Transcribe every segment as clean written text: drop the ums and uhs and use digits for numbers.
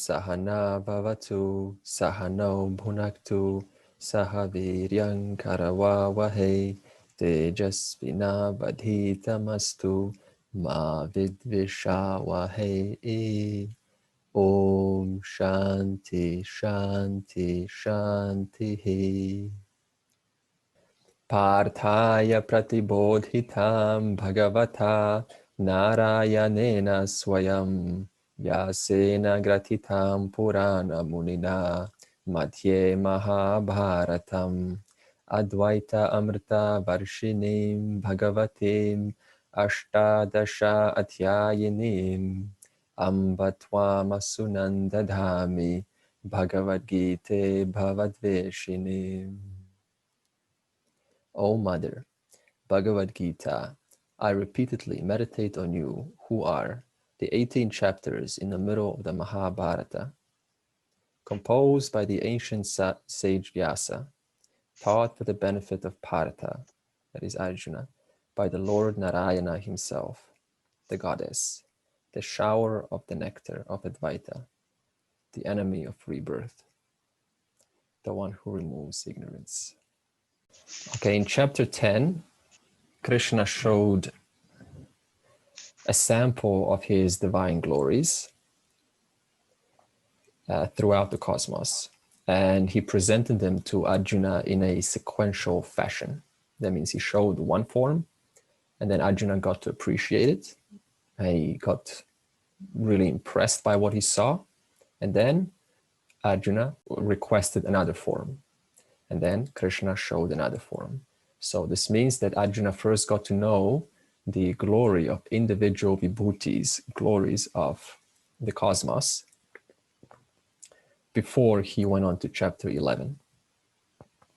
Sahana Bhavatu Sahano Bhunaktu Sahaviryam Karavavahe Tejasvina Vadhitamastu Ma Vidvishavahe. Om Shanti Shanti Shanti. Parthaya Pratibodhitam Bhagavata Narayanena Swayam Vyasena Gratitam Purana Munina Madhye Mahabharatam Advaita Amrita Varshinim Bhagavatim Ashtadasha Adhyayinim Ambatvam Asunandadhami Bhagavad Gita Bhavadveshinim. O Mother, Bhagavad Gita, I repeatedly meditate on you, who are the 18 chapters in the middle of the Mahabharata, composed by the ancient sage Vyasa, taught for the benefit of Partha, that is Arjuna, by the Lord Narayana himself, the goddess, the shower of the nectar of Advaita, the enemy of rebirth, the one who removes ignorance. Okay, in chapter 10, Krishna showed a sample of his divine glories throughout the cosmos, and he presented them to Arjuna in a sequential fashion. That means he showed one form, and then Arjuna got to appreciate it. He got really impressed by what he saw, and then Arjuna requested another form. And then Krishna showed another form. So this means that Arjuna first got to know the glory of individual vibhutis, glories of the cosmos, before he went on to chapter 11.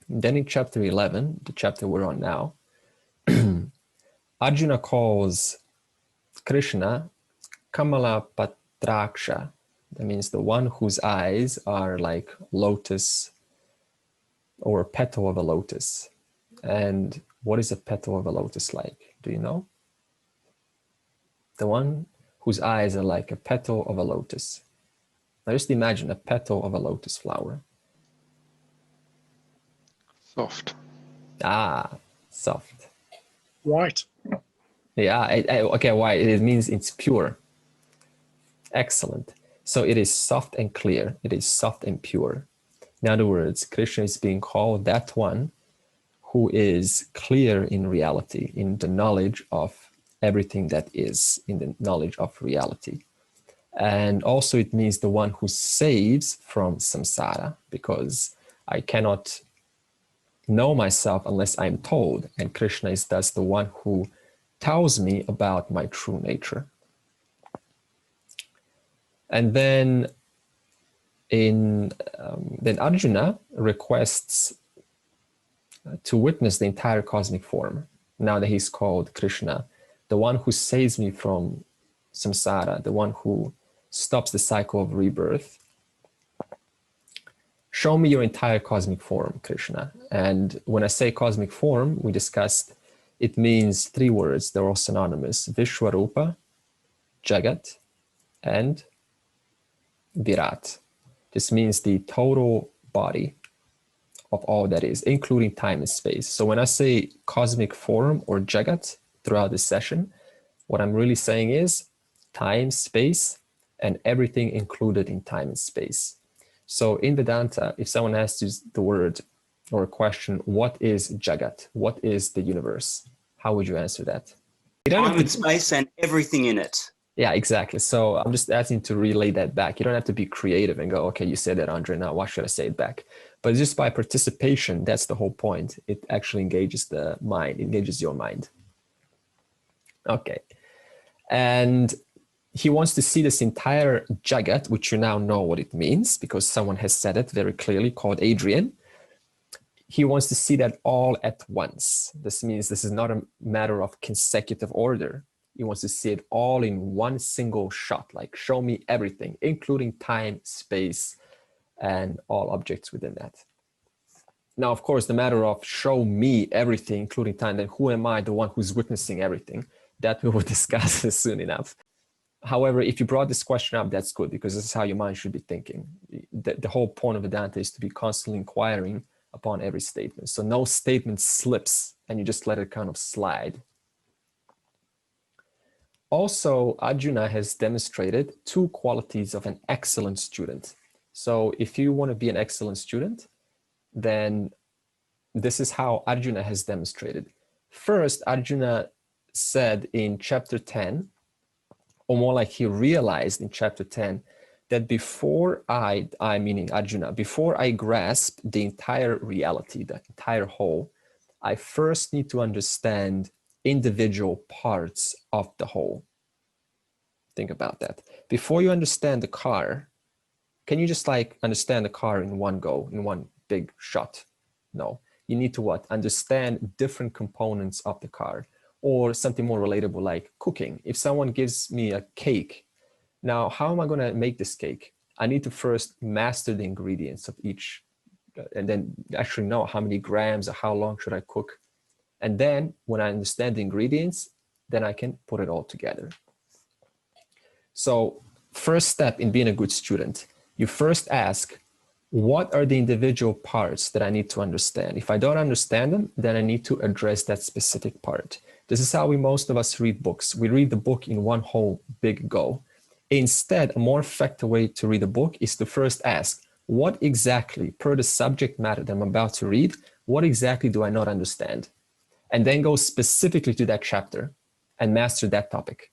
And then in chapter 11, the chapter we're on now, Arjuna calls Krishna Kamala Patraksha. That means the one whose eyes are like lotus or a petal of a lotus. And what is a petal of a lotus like? Do you know? The one whose eyes are like a petal of a lotus. Now just imagine a petal of a lotus flower. Soft. Ah, soft. White. Yeah, okay, white. It means it's pure. Excellent. So it is soft and clear. It is soft and pure. In other words, Krishna is being called that one who is clear in reality, in the knowledge of everything that is, in the knowledge of reality. And also it means the one who saves from samsara, because I cannot know myself unless I'm told. And Krishna is thus the one who tells me about my true nature. And then then Arjuna requests to witness the entire cosmic form, now that he's called Krishna, the one who saves me from samsara, the one who stops the cycle of rebirth. Show me your entire cosmic form, Krishna. And when I say cosmic form, we discussed, it means three words. They're all synonymous: Vishvarupa, Jagat, and Virat. This means the total body of all that is, including time and space. So when I say cosmic form or Jagat throughout this session, what I'm really saying is time, space, and everything included in time and space. So in Vedanta, if someone asks you the word or a question, what is Jagat? What is the universe? How would you answer that? Time and space and everything in it. Yeah, exactly. So I'm just asking to relay that back. You don't have to be creative and go, okay, you said that, Andre, now why should I say it back? But just by participation, that's the whole point. It actually engages the mind, engages your mind. Okay. And he wants to see this entire Jagat, which you now know what it means because someone has said it very clearly, called Adrian. He wants to see that all at once. This means this is not a matter of consecutive order. He wants to see it all in one single shot, like show me everything, including time, space, and all objects within that. Now, of course, the matter of show me everything, including time, then who am I, the one who's witnessing everything? That we will discuss soon enough. However, if you brought this question up, that's good, because this is how your mind should be thinking. The whole point of Vedanta is to be constantly inquiring upon every statement. So no statement slips and you just let it kind of slide. Also, Arjuna has demonstrated two qualities of an excellent student. So if you want to be an excellent student, then this is how Arjuna has demonstrated. First, Arjuna said in chapter 10, or more like he realized in chapter 10, that before I meaning Arjuna, before I grasp the entire reality, the entire whole, I first need to understand individual parts of the whole. Think about that. Before you understand the car, can you just like understand the car in one go, in one big shot? No, you need to what? Understand different components of the car. Or something more relatable like cooking. If someone gives me a cake, now how am I going to make this cake? I need to first master the ingredients of each, and then actually know how many grams or how long should I cook. And then when I understand the ingredients, then I can put it all together. So first step in being a good student, you first ask, what are the individual parts that I need to understand? If I don't understand them, then I need to address that specific part. This is how most of us read books. We read the book in one whole big go. Instead, a more effective way to read a book is to first ask, what exactly, per the subject matter that I'm about to read, what exactly do I not understand? And then go specifically to that chapter and master that topic.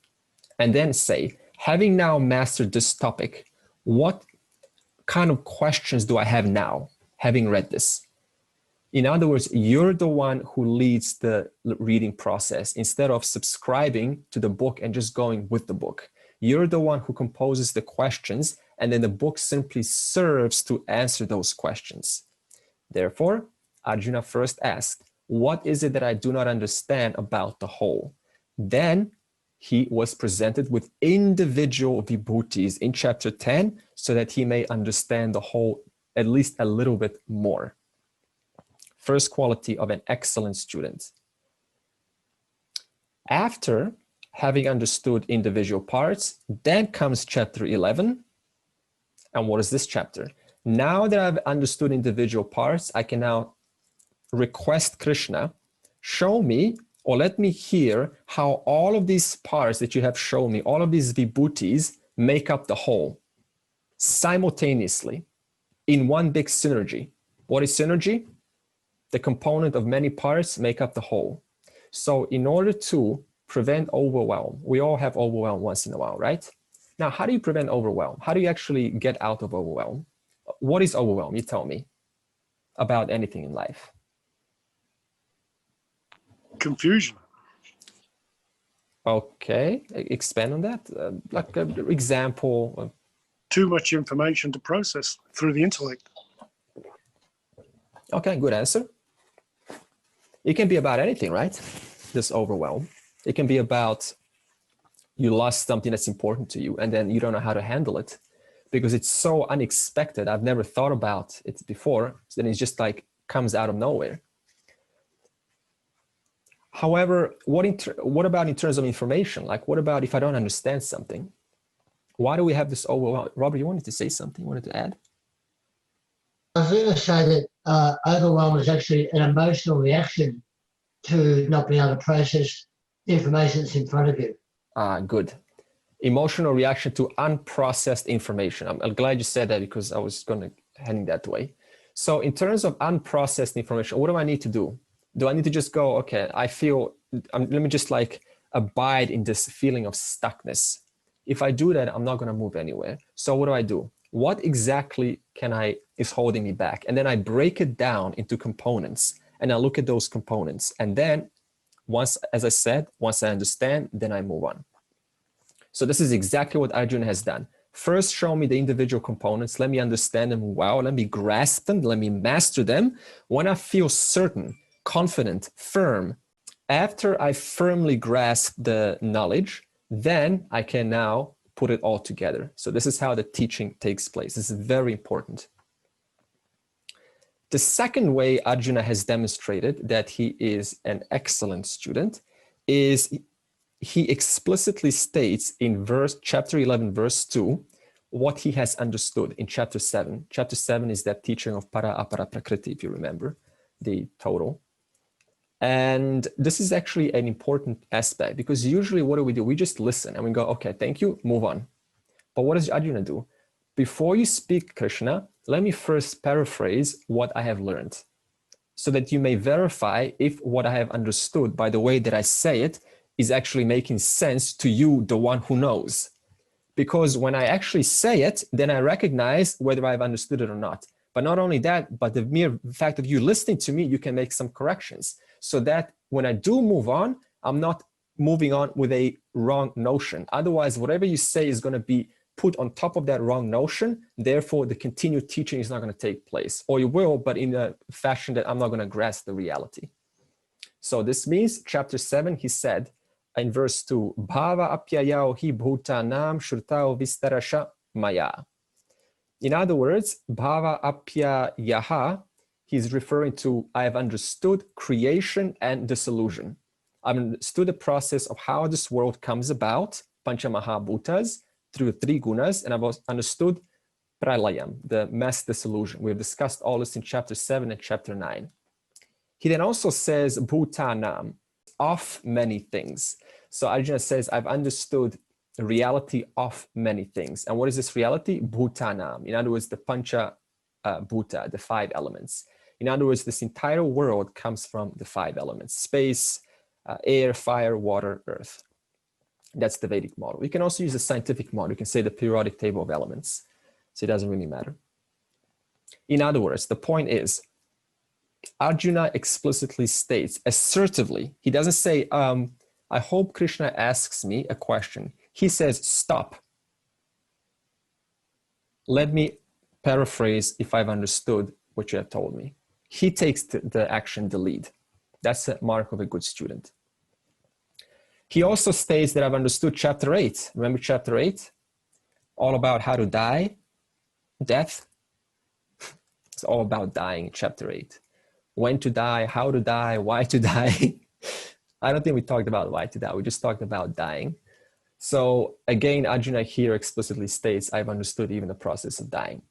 And then say, having now mastered this topic, what kind of questions do I have now, having read this? In other words, you're the one who leads the reading process instead of subscribing to the book and just going with the book. You're the one who composes the questions, and then the book simply serves to answer those questions. Therefore, Arjuna first asked, what is it that I do not understand about the whole? Then he was presented with individual vibhutis in chapter 10 so that he may understand the whole at least a little bit more. First quality of an excellent student. After having understood individual parts, then comes chapter 11. And what is this chapter? Now that I've understood individual parts, I can now request Krishna, show me or let me hear how all of these parts that you have shown me, all of these vibhutis make up the whole simultaneously in one big synergy. What is synergy? The component of many parts make up the whole. So in order to prevent overwhelm, we all have overwhelm once in a while, right? Now, how do you prevent overwhelm? How do you actually get out of overwhelm? What is overwhelm? You tell me about anything in life. Confusion. Okay, expand on that. Like an example. Too much information to process through the intellect. Okay, good answer. It can be about anything, right? This overwhelm. It can be about you lost something that's important to you and then you don't know how to handle it because it's so unexpected. I've never thought about it before. So then it's just like comes out of nowhere. However, what about in terms of information? Like, what about if I don't understand something? Why do we have this overwhelm? Robert, you wanted to say something? You wanted to add? I was going to say that overwhelm is actually an emotional reaction to not being able to process the information that's in front of you. Good. Emotional reaction to unprocessed information. I'm glad you said that because I was going to heading that way. So in terms of unprocessed information, what do I need to do? Do I need to just go, okay, I feel, let me just like abide in this feeling of stuckness. If I do that, I'm not going to move anywhere. So what do? What exactly is holding me back? And then I break it down into components and I look at those components. And then once, as I said, once I understand, then I move on. So this is exactly what Arjuna has done. First, show me the individual components. Let me understand them well. Let me grasp them. Let me master them. When I feel certain, confident, firm, after I firmly grasp the knowledge, then I can now put it all together. So this is how the teaching takes place. This is very important. The second way Arjuna has demonstrated that he is an excellent student is he explicitly states in chapter 11, verse 2, what he has understood in chapter 7. Chapter 7 is that teaching of para apara prakriti, if you remember, the total. And this is actually an important aspect, because usually what do? We just listen and we go, okay, thank you, move on. But what does Arjuna do? Before you speak, Krishna, let me first paraphrase what I have learned, so that you may verify if what I have understood by the way that I say it is actually making sense to you, the one who knows. Because when I actually say it, then I recognize whether I've understood it or not. But not only that, but the mere fact of you listening to me, you can make some corrections, so that when I do move on, I'm not moving on with a wrong notion. Otherwise, whatever you say is going to be put on top of that wrong notion. Therefore, the continued teaching is not going to take place. Or you will, but in a fashion that I'm not going to grasp the reality. So this means, chapter 7, he said, in verse 2, Bhava apyayao hi bhutanam shurtao vistarasha maya. In other words, Bhava apyayaha, he's referring to, I have understood creation and dissolution. I've understood the process of how this world comes about, Panchamahabhutas, through 3 gunas, and I've understood pralayam, the mass dissolution. We've discussed all this in chapter 7 and chapter 9. He then also says bhutanam, of many things. So Arjuna says, I've understood the reality of many things. And what is this reality? Bhutanam. In other words, the pancha bhuta, the 5 elements. In other words, this entire world comes from the 5 elements: space, air, fire, water, earth. That's the Vedic model. You can also use the scientific model. You can say the periodic table of elements. So it doesn't really matter. In other words, the point is, Arjuna explicitly states assertively, he doesn't say, I hope Krishna asks me a question. He says, stop. Let me paraphrase if I've understood what you have told me. He takes the action, the lead. That's a mark of a good student. He also states that I've understood chapter 8. Remember chapter 8? All about how to die, death. It's all about dying in chapter 8. When to die, how to die, why to die. I don't think we talked about why to die. We just talked about dying. So again, Arjuna here explicitly states, I've understood even the process of dying.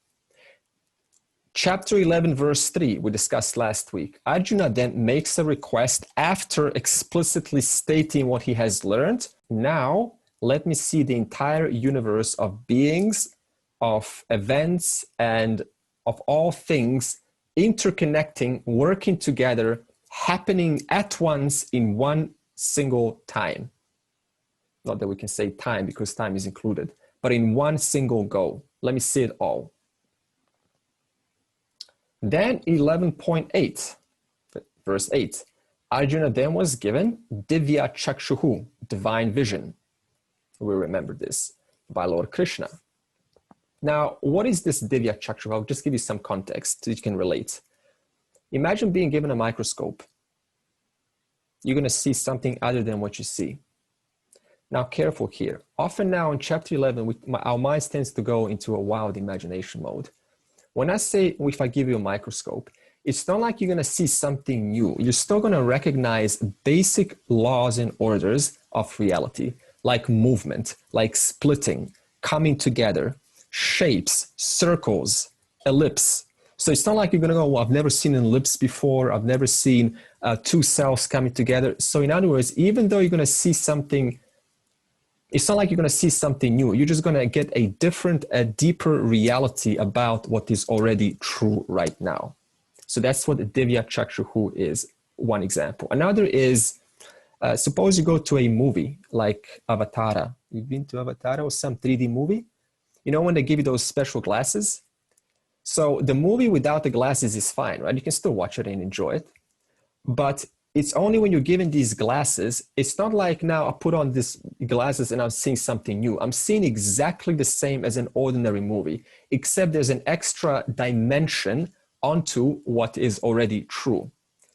Chapter 11, verse 3, we discussed last week. Arjuna then makes a request after explicitly stating what he has learned. Now, let me see the entire universe of beings, of events, and of all things interconnecting, working together, happening at once in one single time. Not that we can say time because time is included, but in one single go. Let me see it all. Then 11.8, verse 8, Arjuna then was given Divya Chakshuhu, divine vision. We remember this by Lord Krishna. Now, what is this Divya Chakshuhu? I'll just give you some context so you can relate. Imagine being given a microscope. You're going to see something other than what you see. Now, careful here. Often now in chapter 11, our minds tends to go into a wild imagination mode. When I say, if I give you a microscope, it's not like you're going to see something new. You're still going to recognize basic laws and orders of reality, like movement, like splitting, coming together, shapes, circles, ellipse. So it's not like you're going to go, well, I've never seen an ellipse before. I've never seen 2 cells coming together. So in other words, even though you're going to see something, it's not like you're going to see something new. You're just going to get a different, a deeper reality about what is already true right now. So that's what Divya Chakshuhu is, one example. Another is, suppose you go to a movie like Avatar. You've been to Avatar or some 3D movie? You know when they give you those special glasses? So the movie without the glasses is fine, right? You can still watch it and enjoy it. But it's only when you're given these glasses, it's not like now I put on these glasses and I'm seeing something new. I'm seeing exactly the same as an ordinary movie, except there's an extra dimension onto what is already true.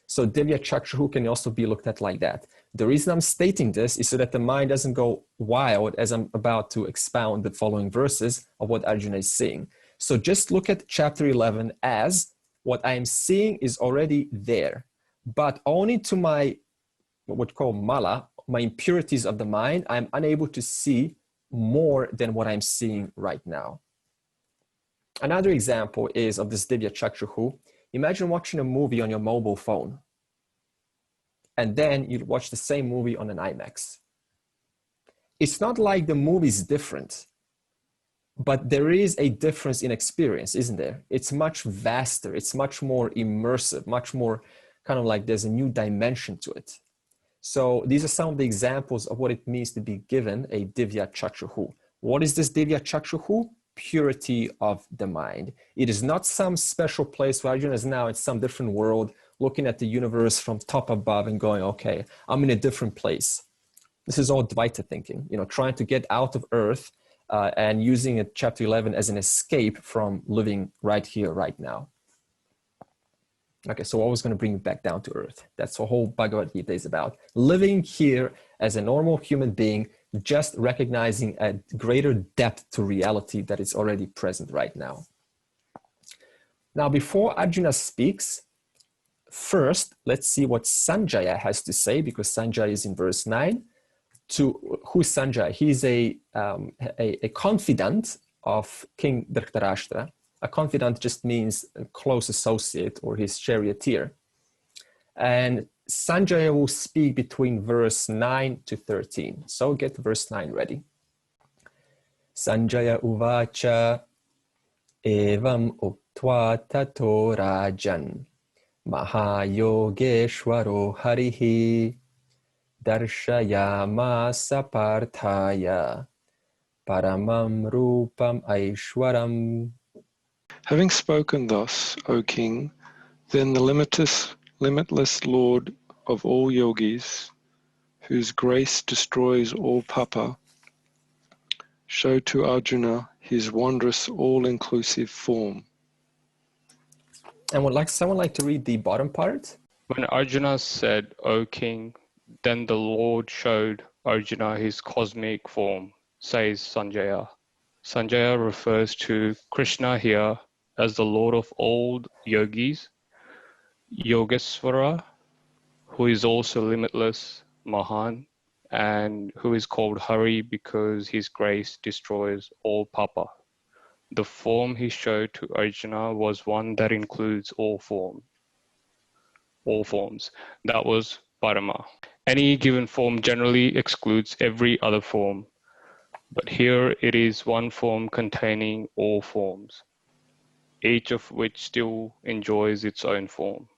So Divya Chakshuhu can also be looked at like that. The reason I'm stating this is so that the mind doesn't go wild as I'm about to expound the following verses of what Arjuna is saying. So just look at chapter 11 as what I am seeing is already there, but only to my, what we call mala, my impurities of the mind, I'm unable to see more than what I'm seeing right now. Another example is of this Divya Chakshuhu. Imagine watching a movie on your mobile phone, and then you watch the same movie on an IMAX. It's not like the movie is different, but there is a difference in experience, isn't there? It's much vaster, it's much more immersive, much more kind of like there's a new dimension to it. So these are some of the examples of what it means to be given a Divya Chakshuhu. What is this Divya Chakshuhu? Purity of the mind. It is not some special place where Arjuna is now in some different world, looking at the universe from top above and going, okay, I'm in a different place. This is all Dvaita thinking, trying to get out of earth and using it, chapter 11 as an escape from living right here, right now. Okay, so always going to bring you back down to earth. That's what whole Bhagavad Gita is about. Living here as a normal human being, just recognizing a greater depth to reality that is already present right now. Now, before Arjuna speaks, first, let's see what Sanjaya has to say, because Sanjaya is in verse 9. Who's Sanjaya? He's a confidant of King Dhritarashtra. A confidant just means a close associate or his charioteer. And Sanjaya will speak between verse 9 to 13. So get verse 9 ready. Sanjaya uvacha evam uktva tato rajan mahayogeshwaro harihi darshayamasa parthaya paramam rupam aishwaram. Having spoken thus, O King, then the limitless Lord of all yogis, whose grace destroys all papa, showed to Arjuna his wondrous all-inclusive form. And would someone like to read the bottom part? When Arjuna said, O King, then the Lord showed Arjuna his cosmic form, says Sanjaya. Sanjaya refers to Krishna here as the Lord of all yogis, Yogesvara, who is also limitless, Mahan, and who is called Hari because his grace destroys all papa. The form he showed to Arjuna was one that includes all forms. That was Parama. Any given form generally excludes every other form, but here it is one form containing all forms, each of which still enjoys its own form.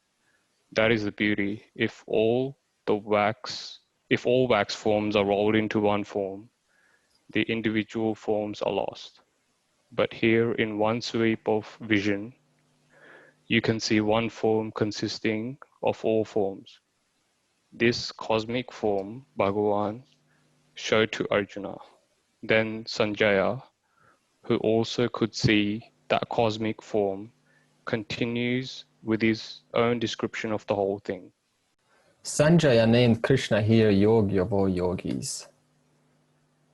That is the beauty. If all wax forms are rolled into one form, the individual forms are lost. But here, in one sweep of vision, you can see one form consisting of all forms. This cosmic form, Bhagavan, showed to Arjuna. Then Sanjaya, who also could see that cosmic form, continues with his own description of the whole thing. Sanjaya named Krishna here Yogi of all yogis.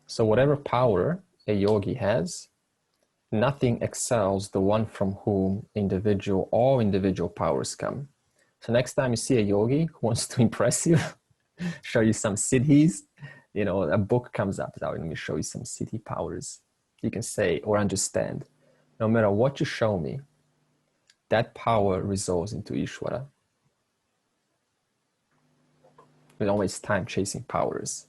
So whatever power a yogi has, nothing excels the one from whom all individual powers come. So next time you see a yogi who wants to impress you, show you some siddhis, a book comes up, let me show you some siddhi powers. You can say or understand, no matter what you show me, that power resolves into Ishvara. We don't waste time chasing powers.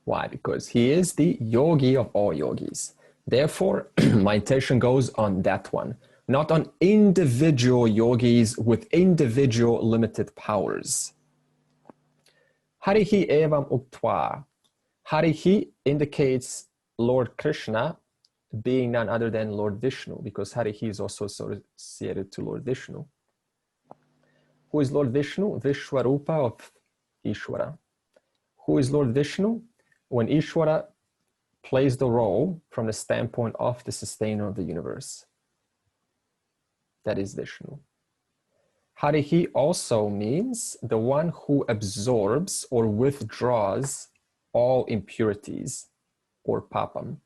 Why? Because he is the yogi of all yogis. Therefore, my attention goes on that one, not on individual yogis with individual limited powers. Harihi evam uktva. Harihi indicates Lord Krishna being none other than Lord Vishnu, because Harihi is also associated to Lord Vishnu. Who is Lord Vishnu? Vishvarupa of Ishvara. Who is Lord Vishnu? When Ishvara plays the role from the standpoint of the sustainer of the universe. That is Vishnu. Harihi also means the one who absorbs or withdraws all impurities or papam.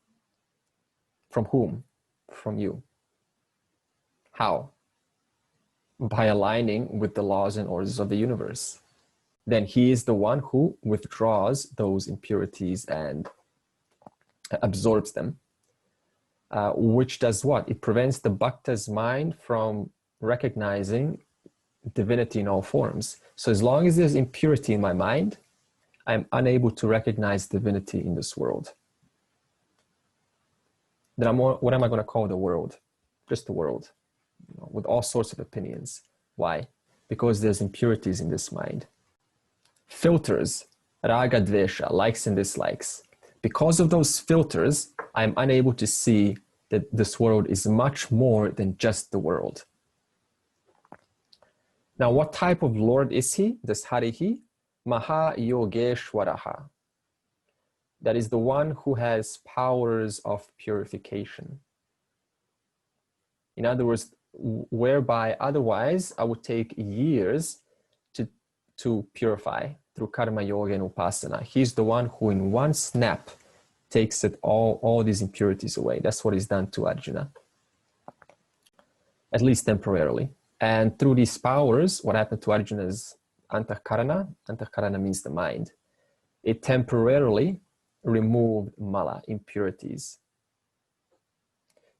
From whom? From you. How? By aligning with the laws and orders of the universe. then he is the one who withdraws those impurities and absorbs them. Which does what? It prevents the bhakta's mind from recognizing divinity in all forms. So as long as there's impurity in my mind, I'm unable to recognize divinity in this world. Then what am I going to call the world? Just the world, with all sorts of opinions. Why? Because there's impurities in this mind. Filters, raga, dvesha, likes and dislikes. Because of those filters, I'm unable to see that this world is much more than just the world. Now, what type of Lord is he? This Harihi? Maha Yogeshwaraha. That is the one who has powers of purification. In other words, whereby otherwise I would take years to purify through karma yoga and upasana. He's the one who in one snap takes it all these impurities away. That's what is done to Arjuna, at least temporarily. And through these powers, what happened to Arjuna's antahkarana means the mind. It temporarily removed mala, impurities.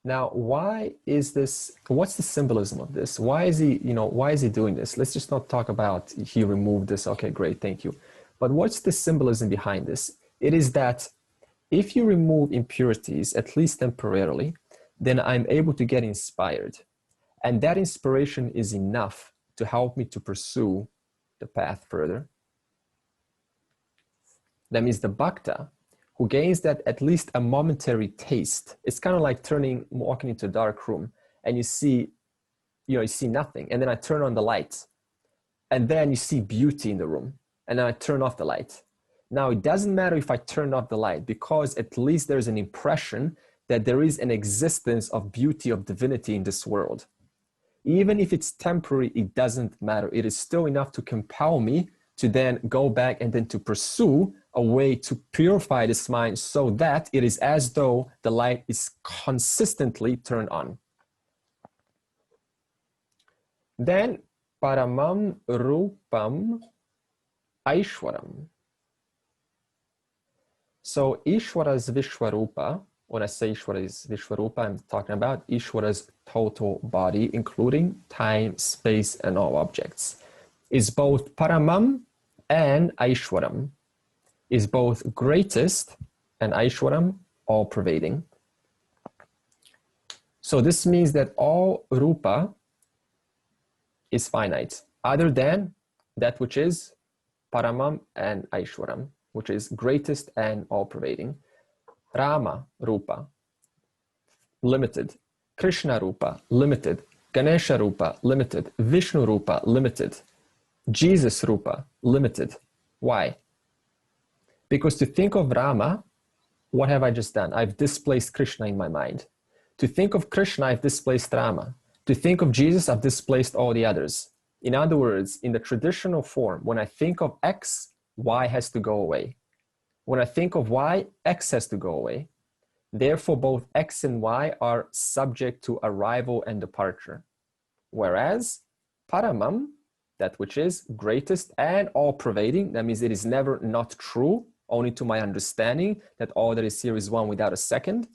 Now, why is this? What's the symbolism of this? Why is he, why is he doing this? Let's just not talk about he removed this. Okay, great, thank you. But what's the symbolism behind this? It is that if you remove impurities, at least temporarily, then I'm able to get inspired. And that inspiration is enough to help me to pursue the path further. That means the bhakta, who gains that at least a momentary taste, it's kind of like walking into a dark room and you see nothing. And then I turn on the light and then you see beauty in the room. And then I turn off the light. Now, it doesn't matter if I turn off the light, because at least there's an impression that there is an existence of beauty, of divinity in this world. Even if it's temporary, it doesn't matter. It is still enough to compel me to then go back and then to pursue a way to purify this mind so that it is as though the light is consistently turned on. Then, paramam rupam aishwaram. So Ishwara's Vishvarupa, when I say Ishwara is Vishvarupa, I'm talking about Ishwara's total body, including time, space, and all objects, is both Paramam and Aishwaram, is both greatest and Aishwaram, all pervading. So this means that all Rupa is finite, other than that which is Paramam and Aishwaram, which is greatest and all-pervading. Rama Rupa, limited. Krishna Rupa, limited. Ganesha Rupa, limited. Vishnu Rupa, limited. Jesus Rupa, limited. Why? Because to think of Rama, what have I just done? I've displaced Krishna in my mind. To think of Krishna, I've displaced Rama. To think of Jesus, I've displaced all the others. In other words, in the traditional form, when I think of X, Y has to go away. When I think of Y, X has to go away. Therefore, both X and Y are subject to arrival and departure. Whereas Paramam, that which is greatest and all-pervading, that means it is never not true, only to my understanding that all that is here is one without a second.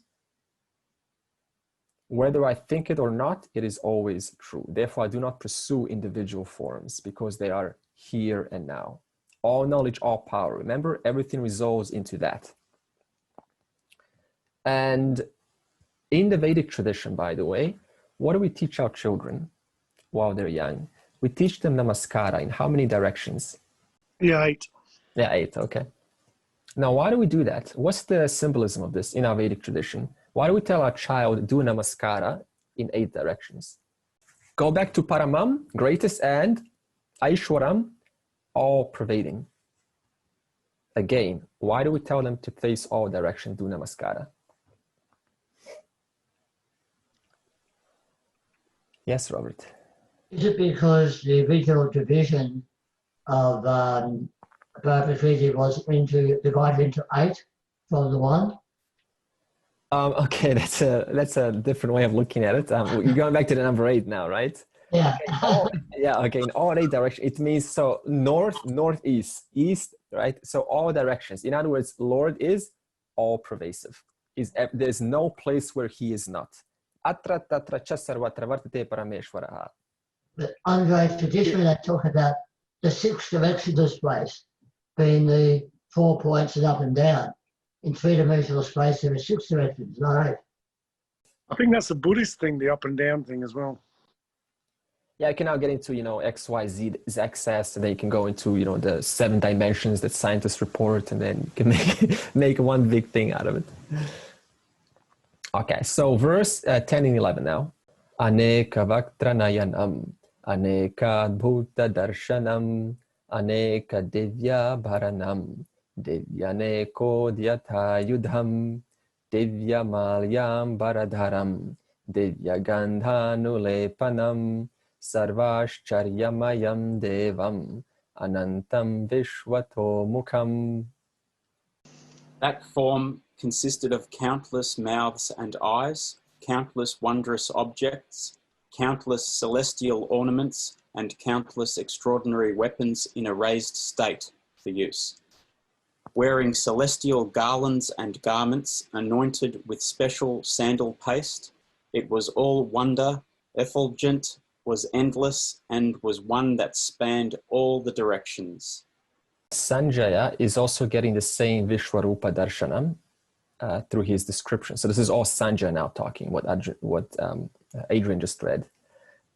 Whether I think it or not, it is always true. Therefore, I do not pursue individual forms because they are here and now. All knowledge, all power. Remember, everything resolves into that. And in the Vedic tradition, by the way, what do we teach our children while they're young? We teach them namaskara in how many directions? Yeah, 8. Yeah, 8, okay. Now, why do we do that? What's the symbolism of this in our Vedic tradition? Why do we tell our child do namaskara in 8 directions? Go back to Paramam, greatest, and Aishwaram, all pervading. Again, why do we tell them to face all directions, do namaskara? Yes, Robert. Is it because the original division of Bharata Treaty was divided into 8 from the 1? Okay, that's a different way of looking at it. You're going back to the number 8 now, right? Yeah. Yeah, okay, in all 8 directions. It means so north, northeast, east, right? So all directions. In other words, Lord is all pervasive. There's no place where he is not. Atra tatra cha sarvatra vartate parameshwaraha. But Andre, traditionally they talk about the 6 directions of space being the 4 points and up and down. In 3-dimensional space, there are 6 directions, not 8. I think that's a Buddhist thing, the up and down thing as well. Yeah, you can now get into, X, Y, Z is excess, and then you can go into, the 7 dimensions that scientists report, and then you can make one big thing out of it. Okay, so verse 10 and 11 now. Aneka vaktranayanam, aneka bhuta darshanam, aneka divya bharanam, divyaneko dyatha yudham, divya malyam bharadharam, divya gandhanulepanam, sarvashcharyamayam devam, anantam vishvato mukham. That form consisted of countless mouths and eyes, countless wondrous objects, countless celestial ornaments, and countless extraordinary weapons in a raised state for use. Wearing celestial garlands and garments, anointed with special sandal paste, it was all wonder, effulgent, was endless, and was one that spanned all the directions. Sanjaya is also getting the same Vishvarupa Darshanam through his description. So this is all Sanjaya now talking, what Adrian just read.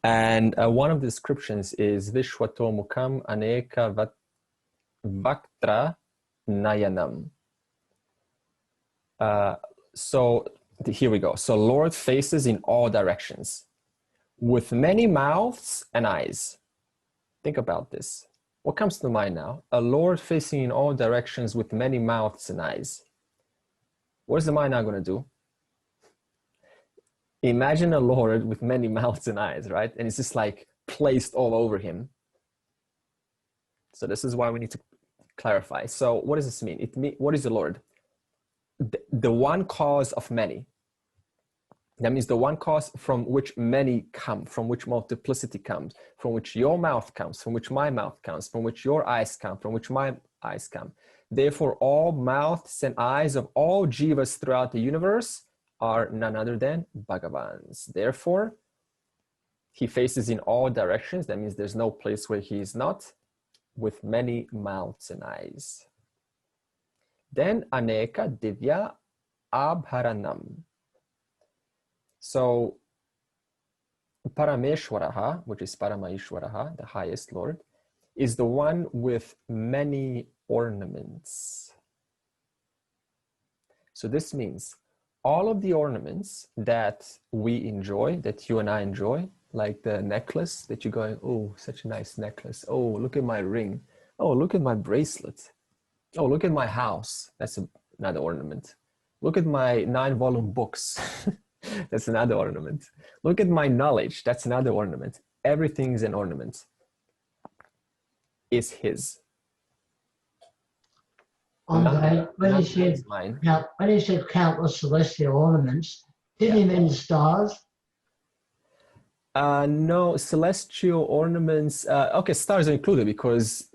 And one of the descriptions is Vishwato Mukham Aneka Vaktra Nayanam. So here we go. So Lord faces in all directions with many mouths and eyes. Think about this. What comes to mind now? A Lord facing in all directions with many mouths and eyes. What is the mind now going to do? Imagine a Lord with many mouths and eyes, right? And it's just like placed all over him. So this is why we need to clarify. So what does this mean? What is the Lord? The one cause of many. That means the one cause from which many come, from which multiplicity comes, from which your mouth comes, from which my mouth comes, from which your eyes come, from which my eyes come. Therefore, all mouths and eyes of all jivas throughout the universe are none other than Bhagavans. Therefore, he faces in all directions. That means there's no place where he is not, with many mouths and eyes. Then Aneka Divya Abharanam. So Parameshwaraha, which is Paramaishwaraha, the highest Lord, is the one with many ornaments. So this means all of the ornaments that we enjoy, that you and I enjoy, like the necklace that you're going, oh, such a nice necklace. Oh, look at my ring. Oh, look at my bracelet. Oh, look at my house. That's another ornament. Look at my 9-volume books. That's another ornament. Look at my knowledge. That's another ornament. Everything's an ornament. Is his. Andre, when he said countless celestial ornaments, didn't he mean the stars? No, celestial ornaments. Okay, stars are included because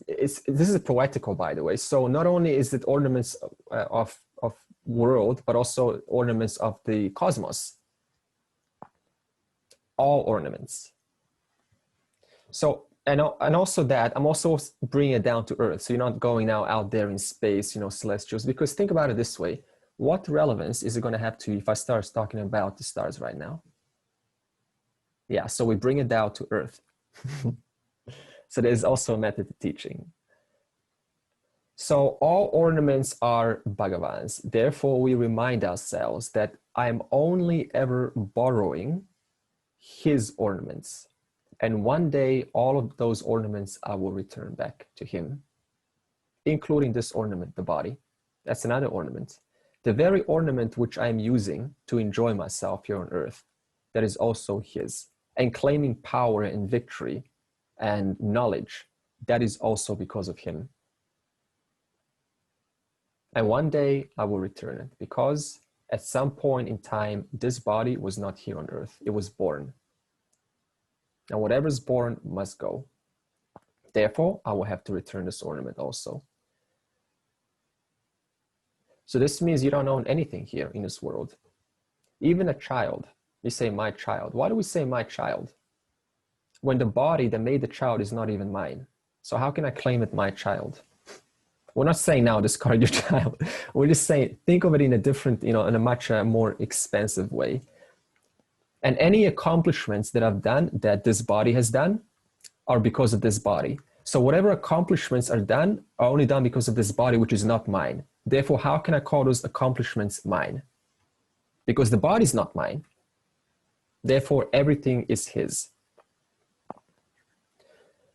this is poetical, by the way. So not only is it ornaments of world, but also ornaments of the cosmos. All ornaments. So and also that I'm also bringing it down to earth. So you're not going now out there in space, celestials. Because think about it this way: what relevance is it going to have to you if I start talking about the stars right now? Yeah, so we bring it down to earth. So there's also a method to teaching. So all ornaments are Bhagavans. Therefore, we remind ourselves that I'm only ever borrowing his ornaments. And one day, all of those ornaments I will return back to him, including this ornament, the body. That's another ornament. The very ornament which I'm using to enjoy myself here on earth, that is also his. And claiming power and victory and knowledge, that is also because of him. And one day I will return it because at some point in time, this body was not here on earth. It was born. And whatever is born must go. Therefore, I will have to return this ornament also. So this means you don't own anything here in this world. Even a child, we say my child. Why do we say my child? When the body that made the child is not even mine. So how can I claim it my child? We're not saying now discard your child. We're just saying, think of it in a different, in a much more expansive way. And any accomplishments that I've done, that this body has done, are because of this body. So whatever accomplishments are done are only done because of this body, which is not mine. Therefore, how can I call those accomplishments mine? Because the body is not mine. Therefore, everything is his.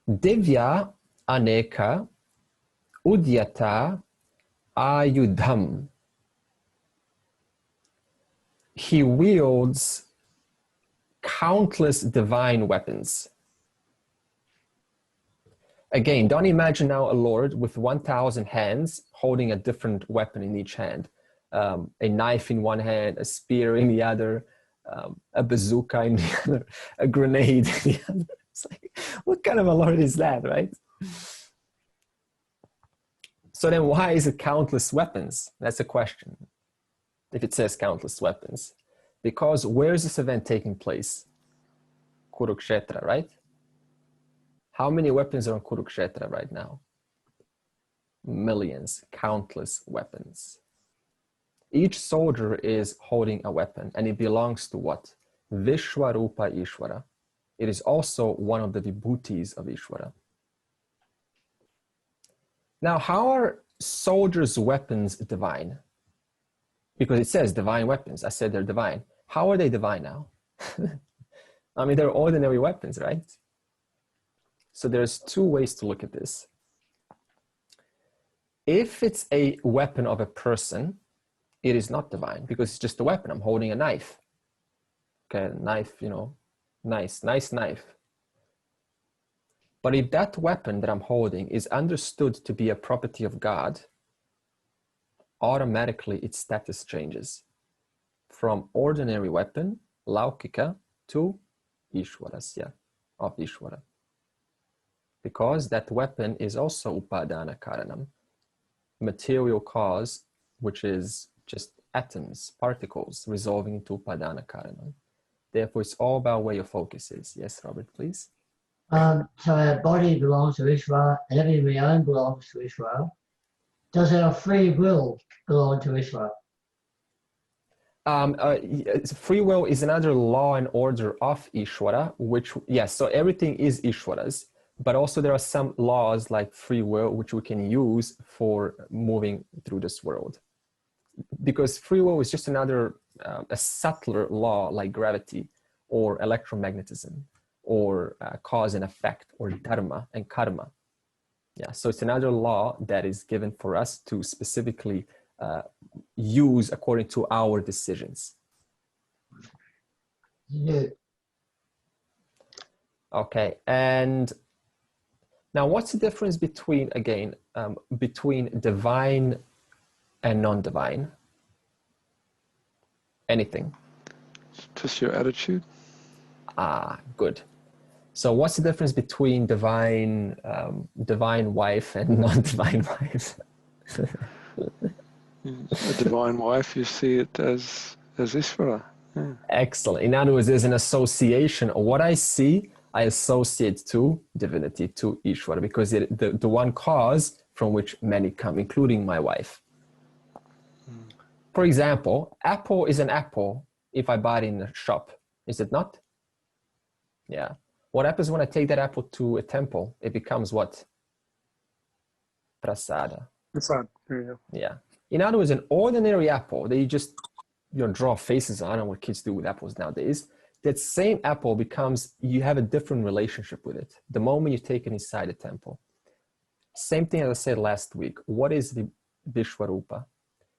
Divya aneka udyata ayudham. He wields countless divine weapons. Again, don't imagine now a Lord with 1,000 hands holding a different weapon in each hand. A knife in one hand, a spear in the other, a bazooka in the other, a grenade in the other. It's like, what kind of a Lord is that, right? So then why is it countless weapons? That's the question. If it says countless weapons. Because where is this event taking place? Kurukshetra, right? How many weapons are on Kurukshetra right now? Millions, countless weapons. Each soldier is holding a weapon, and it belongs to what? Vishvarupa Ishvara. It is also one of the vibhutis of Ishvara. Now, how are soldiers' weapons divine? Because it says divine weapons. I said they're divine. How are they divine now? I mean, they're ordinary weapons, right? So there's two ways to look at this. If it's a weapon of a person, it is not divine because it's just a weapon. I'm holding a knife. Okay, knife, nice knife. But if that weapon that I'm holding is understood to be a property of God, automatically its status changes from ordinary weapon, laukika, to Ishwarasya, of Ishwara. Because that weapon is also upadana karanam, material cause, which is just atoms, particles, resolving into upadana karanam. Therefore, it's all about where your focus is. Yes, Robert, please. So our body belongs to Ishvara, and everything we own belongs to Ishvara. Does our free will belong to Ishvara? Free will is another law and order of Ishvara, which, yes, so everything is Ishvara's, but also there are some laws like free will, which we can use for moving through this world. Because free will is just another, a subtler law like gravity or electromagnetism or cause and effect or dharma and karma. Yeah, so it's another law that is given for us to specifically use according to our decisions. Yeah. Okay, and now what's the difference between, again, between divine and non-divine? Anything? Just your attitude. Ah, good. So what's the difference between divine wife and non-divine wife? A divine wife, you see it as Ishvara. Yeah. Excellent. In other words, there's an association. What I see, I associate to divinity, to Ishvara, because the one cause from which many come, including my wife. For example, apple is an apple if I buy it in a shop, is it not? Yeah. What happens when I take that apple to a temple? It becomes what? Prasada. Prasad. Yeah. Yeah. In other words, an ordinary apple that you just draw faces on. I don't know what kids do with apples nowadays. That same apple becomes, you have a different relationship with it the moment you take it inside a temple. Same thing as I said last week. What is the Vishvarupa?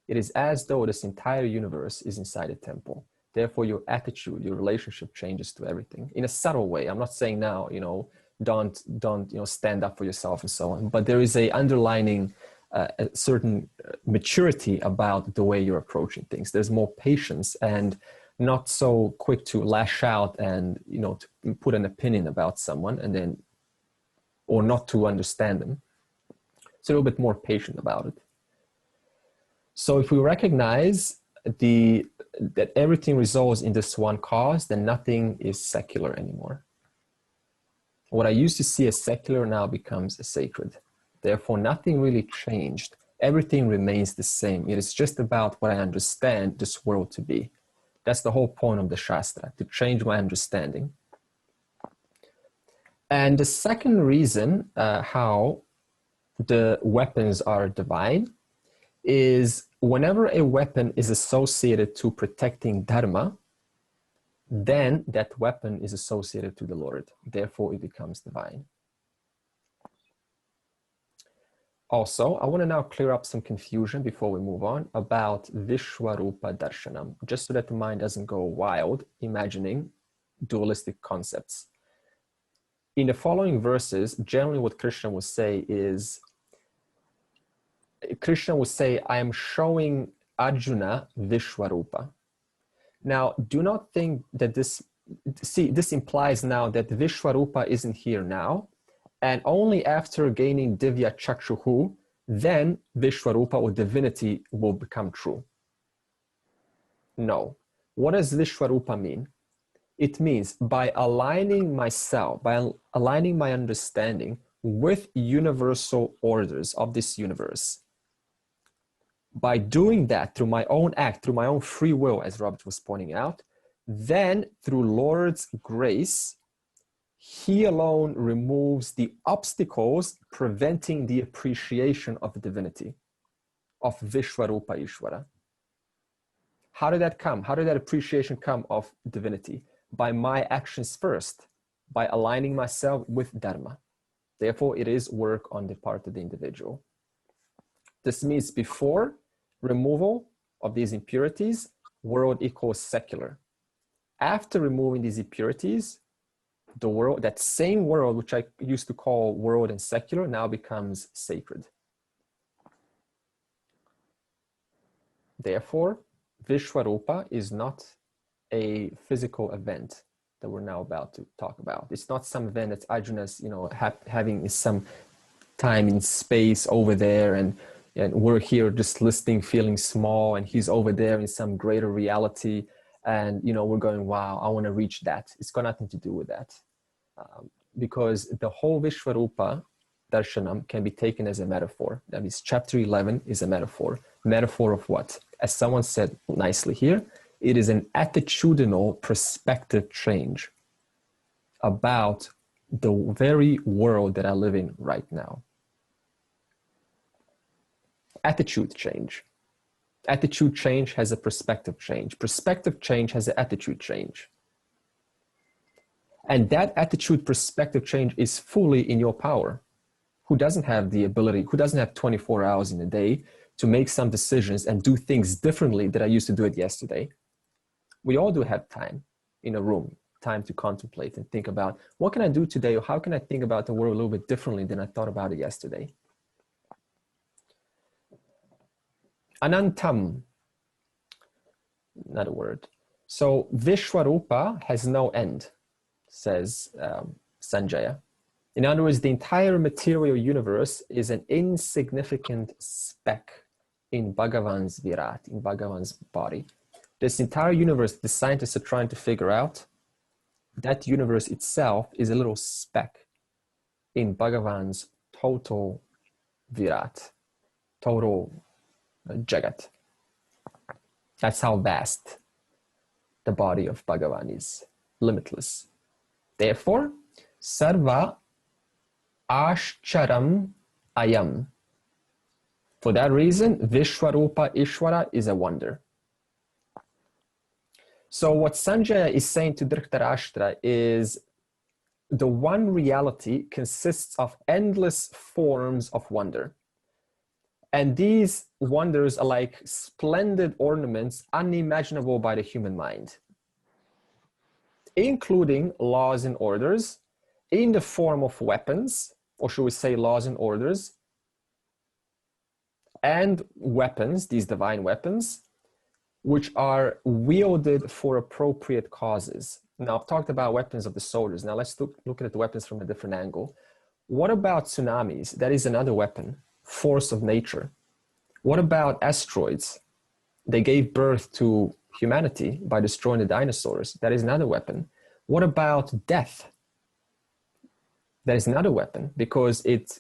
It is as though this entire universe is inside a temple. Therefore, your attitude, your relationship changes to everything in a subtle way. I'm not saying now, don't stand up for yourself and so on. But there is a underlining a certain maturity about the way you're approaching things. There's more patience, and not so quick to lash out and, to put an opinion about someone and then, or not to understand them. It's a little bit more patient about it. So if we recognize that everything resolves in this one cause, then nothing is secular anymore. What I used to see as secular now becomes a sacred. Therefore, nothing really changed. Everything remains the same. It is just about what I understand this world to be. That's the whole point of the Shastra, to change my understanding. And the second reason how the weapons are divine is whenever a weapon is associated to protecting dharma, then that weapon is associated to the Lord. Therefore, it becomes divine. Also, I want to now clear up some confusion before we move on about Vishvarupa Darshanam, just so that the mind doesn't go wild imagining dualistic concepts. In the following verses, generally what Krishna will say is, I am showing Arjuna Vishvarupa. Now, do not think that this implies now that Vishvarupa isn't here now, and only after gaining Divya Chakshuhu, then Vishvarupa or divinity will become true. No. What does Vishvarupa mean? It means by aligning myself, by aligning my understanding with universal orders of this universe. By doing that through my own act, through my own free will, as Robert was pointing out, then through Lord's grace, He alone removes the obstacles preventing the appreciation of the divinity, of Vishvarupa Ishvara. How did that come? How did that appreciation come of divinity? By my actions first, by aligning myself with Dharma. Therefore, it is work on the part of the individual. This means before removal of these impurities, world equals secular. After removing these impurities, the world, that same world which I used to call world and secular, now becomes sacred. Therefore, Vishvarupa is not a physical event that we're now about to talk about. It's not some event that Arjuna's, having some time in space over there, and we're here just listening, feeling small, and he's over there in some greater reality, and we're going, wow, I want to reach that. It's got nothing to do with that, because the whole Vishvarupa Darshanam can be taken as a metaphor. That means chapter 11 is a metaphor. Metaphor of what? As someone said nicely here, it is an attitudinal perspective change about the very world that I live in right now. Attitude change. Attitude change has a perspective change. Perspective change has an attitude change. And that attitude perspective change is fully in your power. Who doesn't have the ability, who doesn't have 24 hours in a day to make some decisions and do things differently than I used to do it yesterday? We all do have time in a room, time to contemplate and think about what can I do today, or how can I think about the world a little bit differently than I thought about it yesterday. Anantam, another word. So Vishvarupa has no end, says Sanjaya. In other words, the entire material universe is an insignificant speck in Bhagavan's Virat, in Bhagavan's body. This entire universe, the scientists are trying to figure out, that universe itself is a little speck in Bhagavan's total Virat, total Jagat. That's how vast the body of Bhagavan is, limitless. Therefore, Sarva Ashcharam Ayam. For that reason, Vishvarupa Ishvara is a wonder. So what Sanjaya is saying to Dhritarashtra is the one reality consists of endless forms of wonder. And these wonders are like splendid ornaments unimaginable by the human mind, including laws and orders in the form of weapons, or should we say laws and orders, and weapons, these divine weapons, which are wielded for appropriate causes. Now, I've talked about weapons of the soldiers. Now, let's look at the weapons from a different angle. What about tsunamis? That is another weapon, force of nature. What about asteroids? They gave birth to humanity by destroying the dinosaurs. That is another weapon. What about death? That is another weapon because it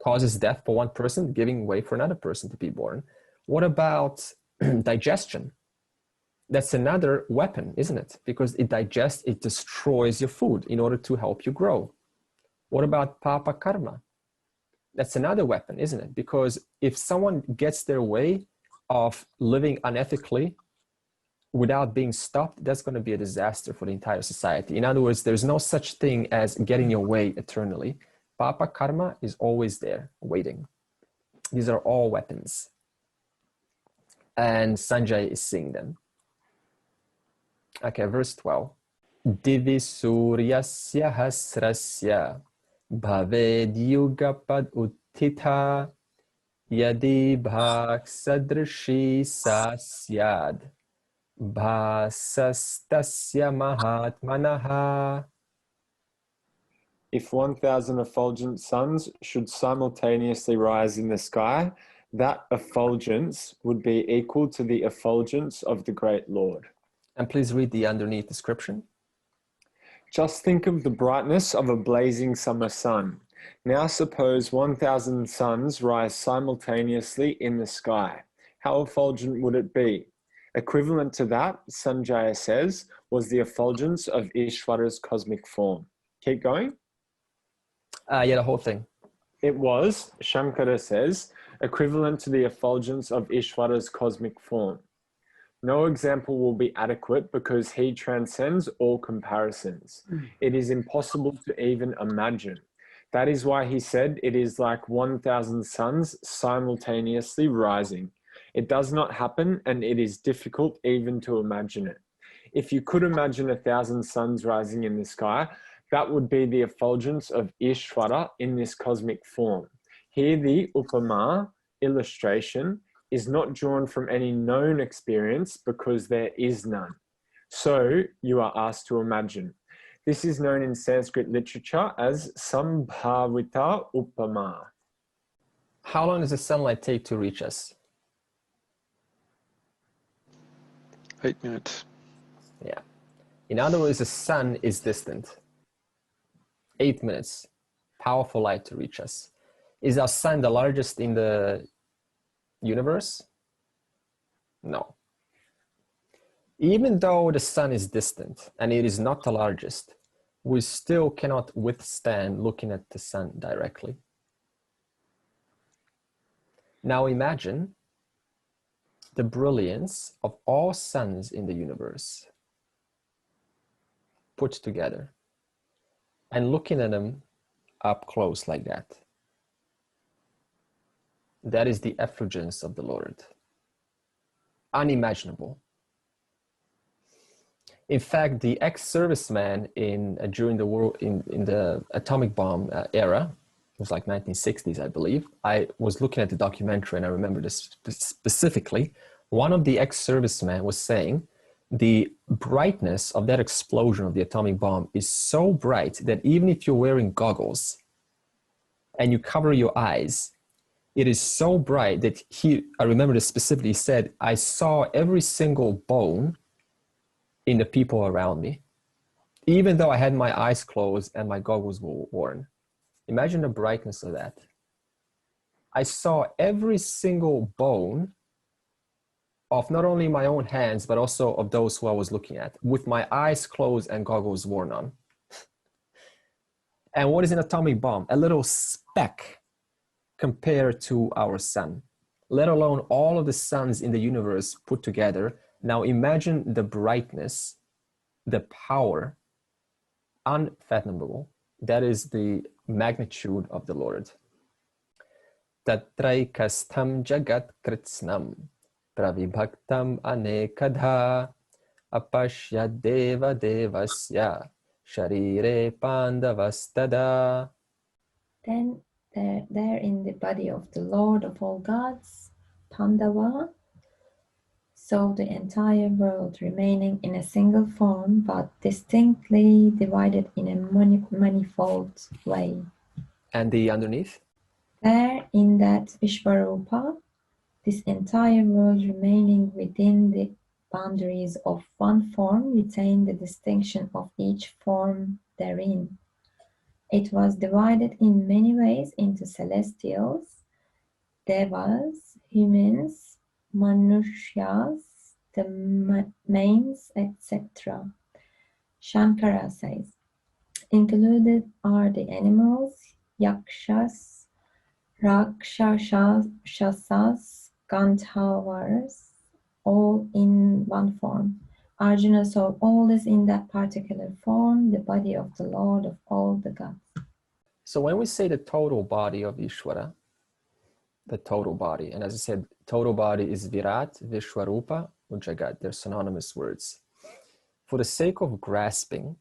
causes death for one person, giving way for another person to be born. What about digestion? That's another weapon, isn't it? Because it digests, it destroys your food in order to help you grow. What about papa karma? That's another weapon, isn't it? Because if someone gets their way of living unethically without being stopped, that's going to be a disaster for the entire society. In other words, there's no such thing as getting your way eternally. Papa karma is always there, waiting. These are all weapons. And Sanjay is seeing them. Okay, verse 12. Divi suryasya hasrasya bhaved yugapad uttitha yadi bhak sadrishi sasyad bhasastasya mahatmanaha. If 1,000 effulgent suns should simultaneously rise in the sky, that effulgence would be equal to the effulgence of the great Lord. And please read the underneath description. Just think of the brightness of a blazing summer sun. Now suppose 1,000 suns rise simultaneously in the sky. How effulgent would it be? Equivalent to that, Sanjaya says, was the effulgence of Ishvara's cosmic form. Keep going. Yeah, the whole thing. It was, Shankara says, equivalent to the effulgence of Ishvara's cosmic form. No example will be adequate because he transcends all comparisons. It is impossible to even imagine. That is why he said it is like 1,000 suns simultaneously rising. It does not happen, and it is difficult even to imagine it. If you could imagine 1,000 suns rising in the sky, that would be the effulgence of Ishvara in this cosmic form. Here the upama, illustration, is not drawn from any known experience because there is none. So you are asked to imagine. This is known in Sanskrit literature as Sambhavita Upama. How long does the sunlight take to reach us? 8 minutes. Yeah. In other words, the sun is distant. 8 minutes. Powerful light to reach us. Is our sun the largest in the universe? No. Even though the sun is distant and it is not the largest, we still cannot withstand looking at the sun directly. Now imagine the brilliance of all suns in the universe put together and looking at them up close like that. That is the effulgence of the Lord. Unimaginable. In fact, the ex-serviceman during the war in the atomic bomb era, it was like 1960s, I believe. I was looking at the documentary and I remember this specifically. One of the ex-servicemen was saying the brightness of that explosion of the atomic bomb is so bright that even if you're wearing goggles and you cover your eyes, it is so bright that I remember this specifically, he said, I saw every single bone in the people around me, even though I had my eyes closed and my goggles were worn. Imagine the brightness of that. I saw every single bone of not only my own hands, but also of those who I was looking at, with my eyes closed and goggles worn on. And what is an atomic bomb? A little speck compared to our sun, let alone all of the suns in the universe put together. Now imagine the brightness, the power, unfathomable. That is the magnitude of the Lord. Tatraikastham Jagat kritsnam pravibhaktam anekadha apashya deva devasya sharire pandavastada. Then there in the body of the Lord of all gods, Pandava, saw the entire world remaining in a single form, but distinctly divided in a manifold way. And the underneath? There, in that Vishvarupa, this entire world remaining within the boundaries of one form retained the distinction of each form therein. It was divided in many ways into celestials, devas, humans, manushyas, the mains, etc. Shankara says, included are the animals, yakshas, rakshasas, gandharvas, all in one form. Arjuna saw all this in that particular form, the body of the Lord of all the gods. So when we say the total body of Ishvara, the total body, and as I said, total body is Virat, Vishvarupa, or Jagat. They're synonymous words. For the sake of grasping,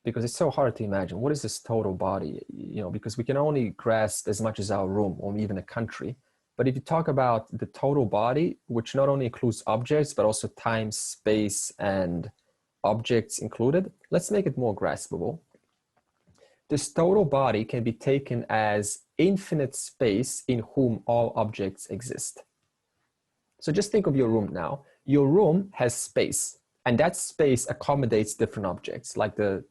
because it's so hard to imagine, what is this total body? Because we can only grasp as much as our room or even a country. But if you talk about the total body, which not only includes objects, but also time, space, and objects included, let's make it more graspable. This total body can be taken as infinite space in whom all objects exist. So just think of your room now. Your room has space, and that space accommodates different objects, like the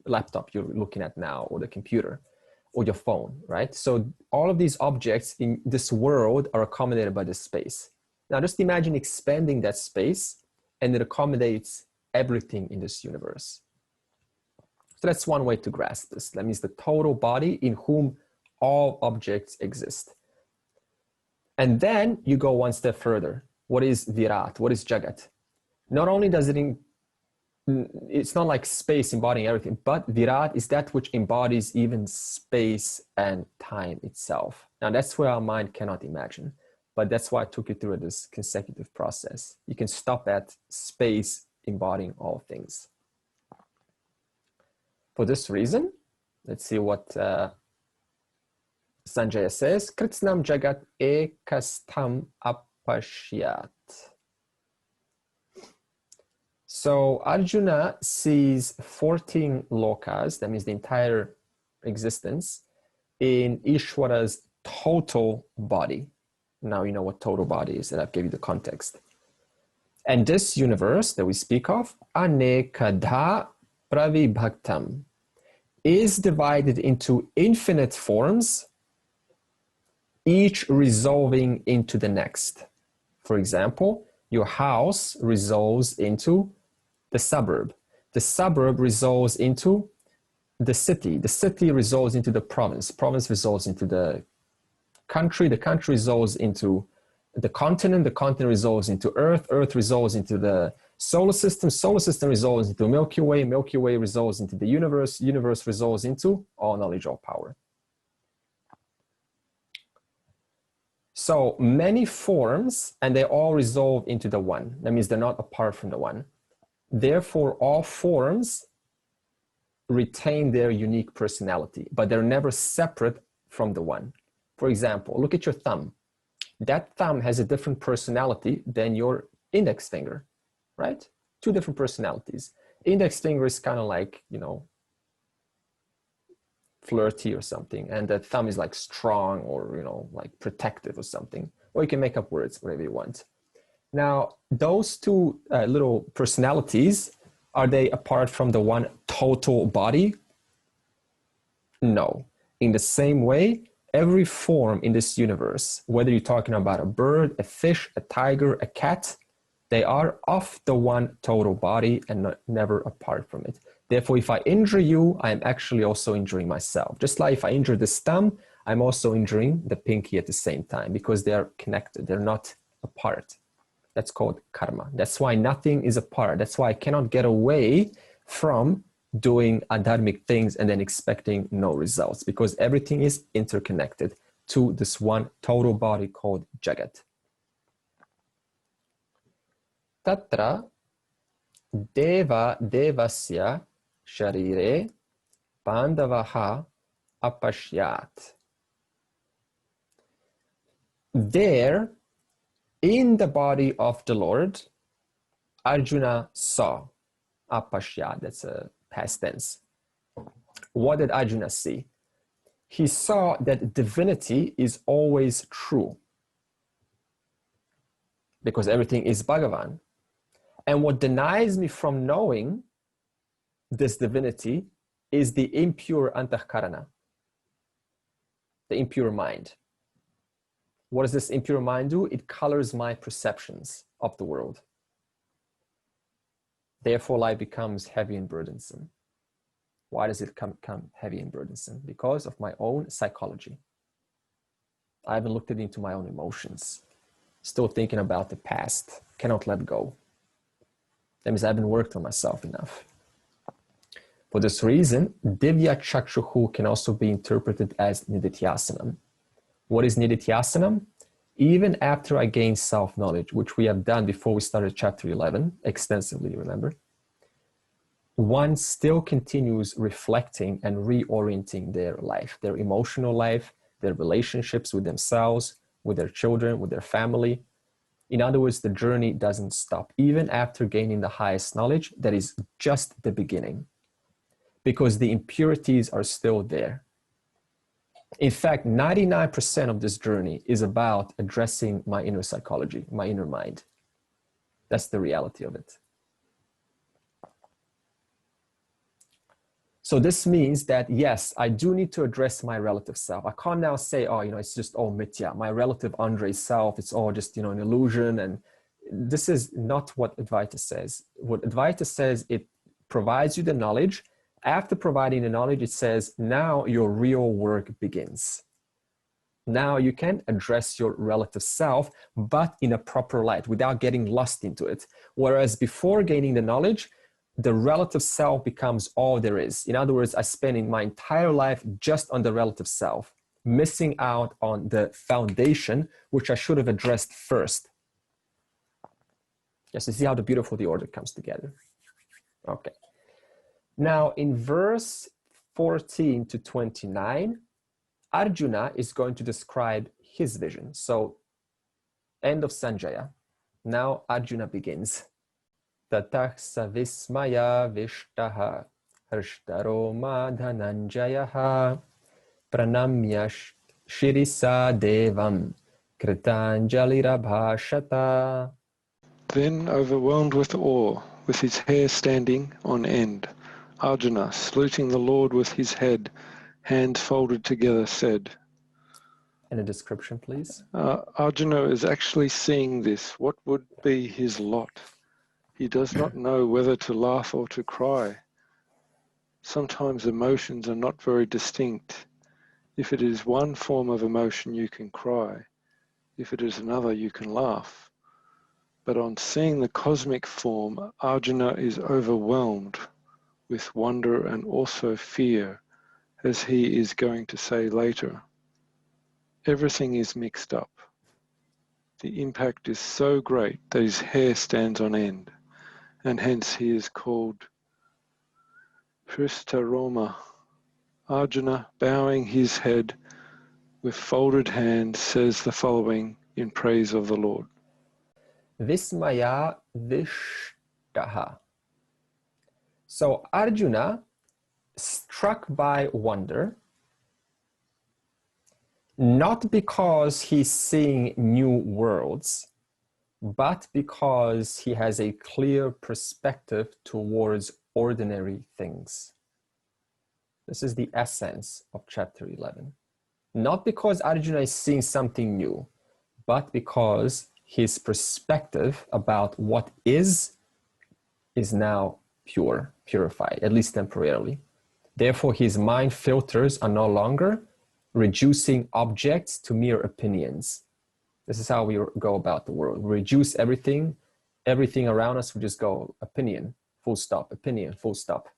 laptop you're looking at now, or the computer, or your phone, right? So all of these objects in this world are accommodated by this space. Now just imagine expanding that space, and it accommodates everything in this universe. So that's one way to grasp this. That means the total body in whom all objects exist. And then you go one step further. What is Virat? What is Jagat? Not only does it's not like space embodying everything, but Virat is that which embodies even space and time itself. Now that's where our mind cannot imagine, but that's why I took you through this consecutive process. You can stop at space embodying all things. For this reason, let's see what Sanjaya says. Kritsnam Jagat ekastam apashyat. So Arjuna sees 14 lokas, that means the entire existence, in Ishvara's total body. Now you know what total body is, that I've given you the context. And this universe that we speak of, anekadha pravibhaktam, is divided into infinite forms, each resolving into the next. For example, your house resolves into the suburb. The suburb resolves into the city. The city resolves into the province. Province resolves into the country. The country resolves into the continent. The continent resolves into Earth. Earth resolves into the solar system. Solar system resolves into Milky Way. Milky Way resolves into the universe. Universe resolves into all knowledge, all power. So many forms, and they all resolve into the one. That means they're not apart from the one. Therefore, all forms retain their unique personality, but they're never separate from the one. For example, look at your thumb. That thumb has a different personality than your index finger, right? Two different personalities. Index finger is kind of like, flirty or something, and the thumb is like strong or, like protective or something. Or you can make up words, whatever you want. Now, those two little personalities, are they apart from the one total body? No. In the same way, every form in this universe, whether you're talking about a bird, a fish, a tiger, a cat, they are of the one total body and never apart from it. Therefore, if I injure you, I am actually also injuring myself. Just like if I injure this thumb, I'm also injuring the pinky at the same time, because they are connected. They're not apart. That's called karma. That's why nothing is apart. That's why I cannot get away from doing adharmic things and then expecting no results, because everything is interconnected to this one total body called Jagat. Tatra deva devasya sharire pandavaha apashyat. There, In the body of the Lord, Arjuna saw. Apashya, that's a past tense. What did Arjuna see? He saw that divinity is always true, because everything is Bhagavan. And what denies me from knowing this divinity is the impure antahkarana, the impure mind. What does this impure mind do? It colors my perceptions of the world. Therefore, life becomes heavy and burdensome. Why does it become heavy and burdensome? Because of my own psychology. I haven't looked into my own emotions. Still thinking about the past. Cannot let go. That means I haven't worked on myself enough. For this reason, Divya Chakshuhu can also be interpreted as Nidityasanam. What is Nidityasanam? Even after I gain self-knowledge, which we have done before we started chapter 11, extensively, remember? One still continues reflecting and reorienting their life, their emotional life, their relationships with themselves, with their children, with their family. In other words, the journey doesn't stop. Even after gaining the highest knowledge, that is just the beginning, because the impurities are still there. In fact, 99% of this journey is about addressing my inner psychology, my inner mind. That's the reality of it. So this means that, yes, I do need to address my relative self. I can't now say, oh, it's just all mithya. My relative Andre's self, it's all just, an illusion. And this is not what Advaita says. What Advaita says, it provides you the knowledge. After providing the knowledge, it says, now your real work begins. Now you can address your relative self, but in a proper light, without getting lost into it. Whereas before gaining the knowledge, the relative self becomes all there is. In other words, I spend my entire life just on the relative self, missing out on the foundation, which I should have addressed first. Yes, you see how beautiful the order comes together. Okay. Now, in verse 14 to 29, Arjuna is going to describe his vision. So, end of Sanjaya. Now Arjuna begins. Tatah sa vismaya vishtaha harshtaro madhananjayaha pranamya shirisa devam kritanjalirabhashata. Then, overwhelmed with awe, with his hair standing on end, Arjuna, saluting the Lord with his head, hands folded together, said. And a description, please. Arjuna is actually seeing this. What would be his lot? He does not know whether to laugh or to cry. Sometimes emotions are not very distinct. If it is one form of emotion, you can cry. If it is another, you can laugh. But on seeing the cosmic form, Arjuna is overwhelmed with wonder and also fear, as he is going to say later. Everything is mixed up. The impact is so great that his hair stands on end, and hence he is called Hristaroma. Arjuna, bowing his head with folded hands, says the following in praise of the Lord. Vismaya vishtaha. So Arjuna, struck by wonder, not because he's seeing new worlds, but because he has a clear perspective towards ordinary things. This is the essence of chapter 11. Not because Arjuna is seeing something new, but because his perspective about what is now purified, at least temporarily. Therefore, his mind filters are no longer reducing objects to mere opinions. This is how we go about the world. We reduce everything around us, we just go opinion, full stop, opinion, full stop.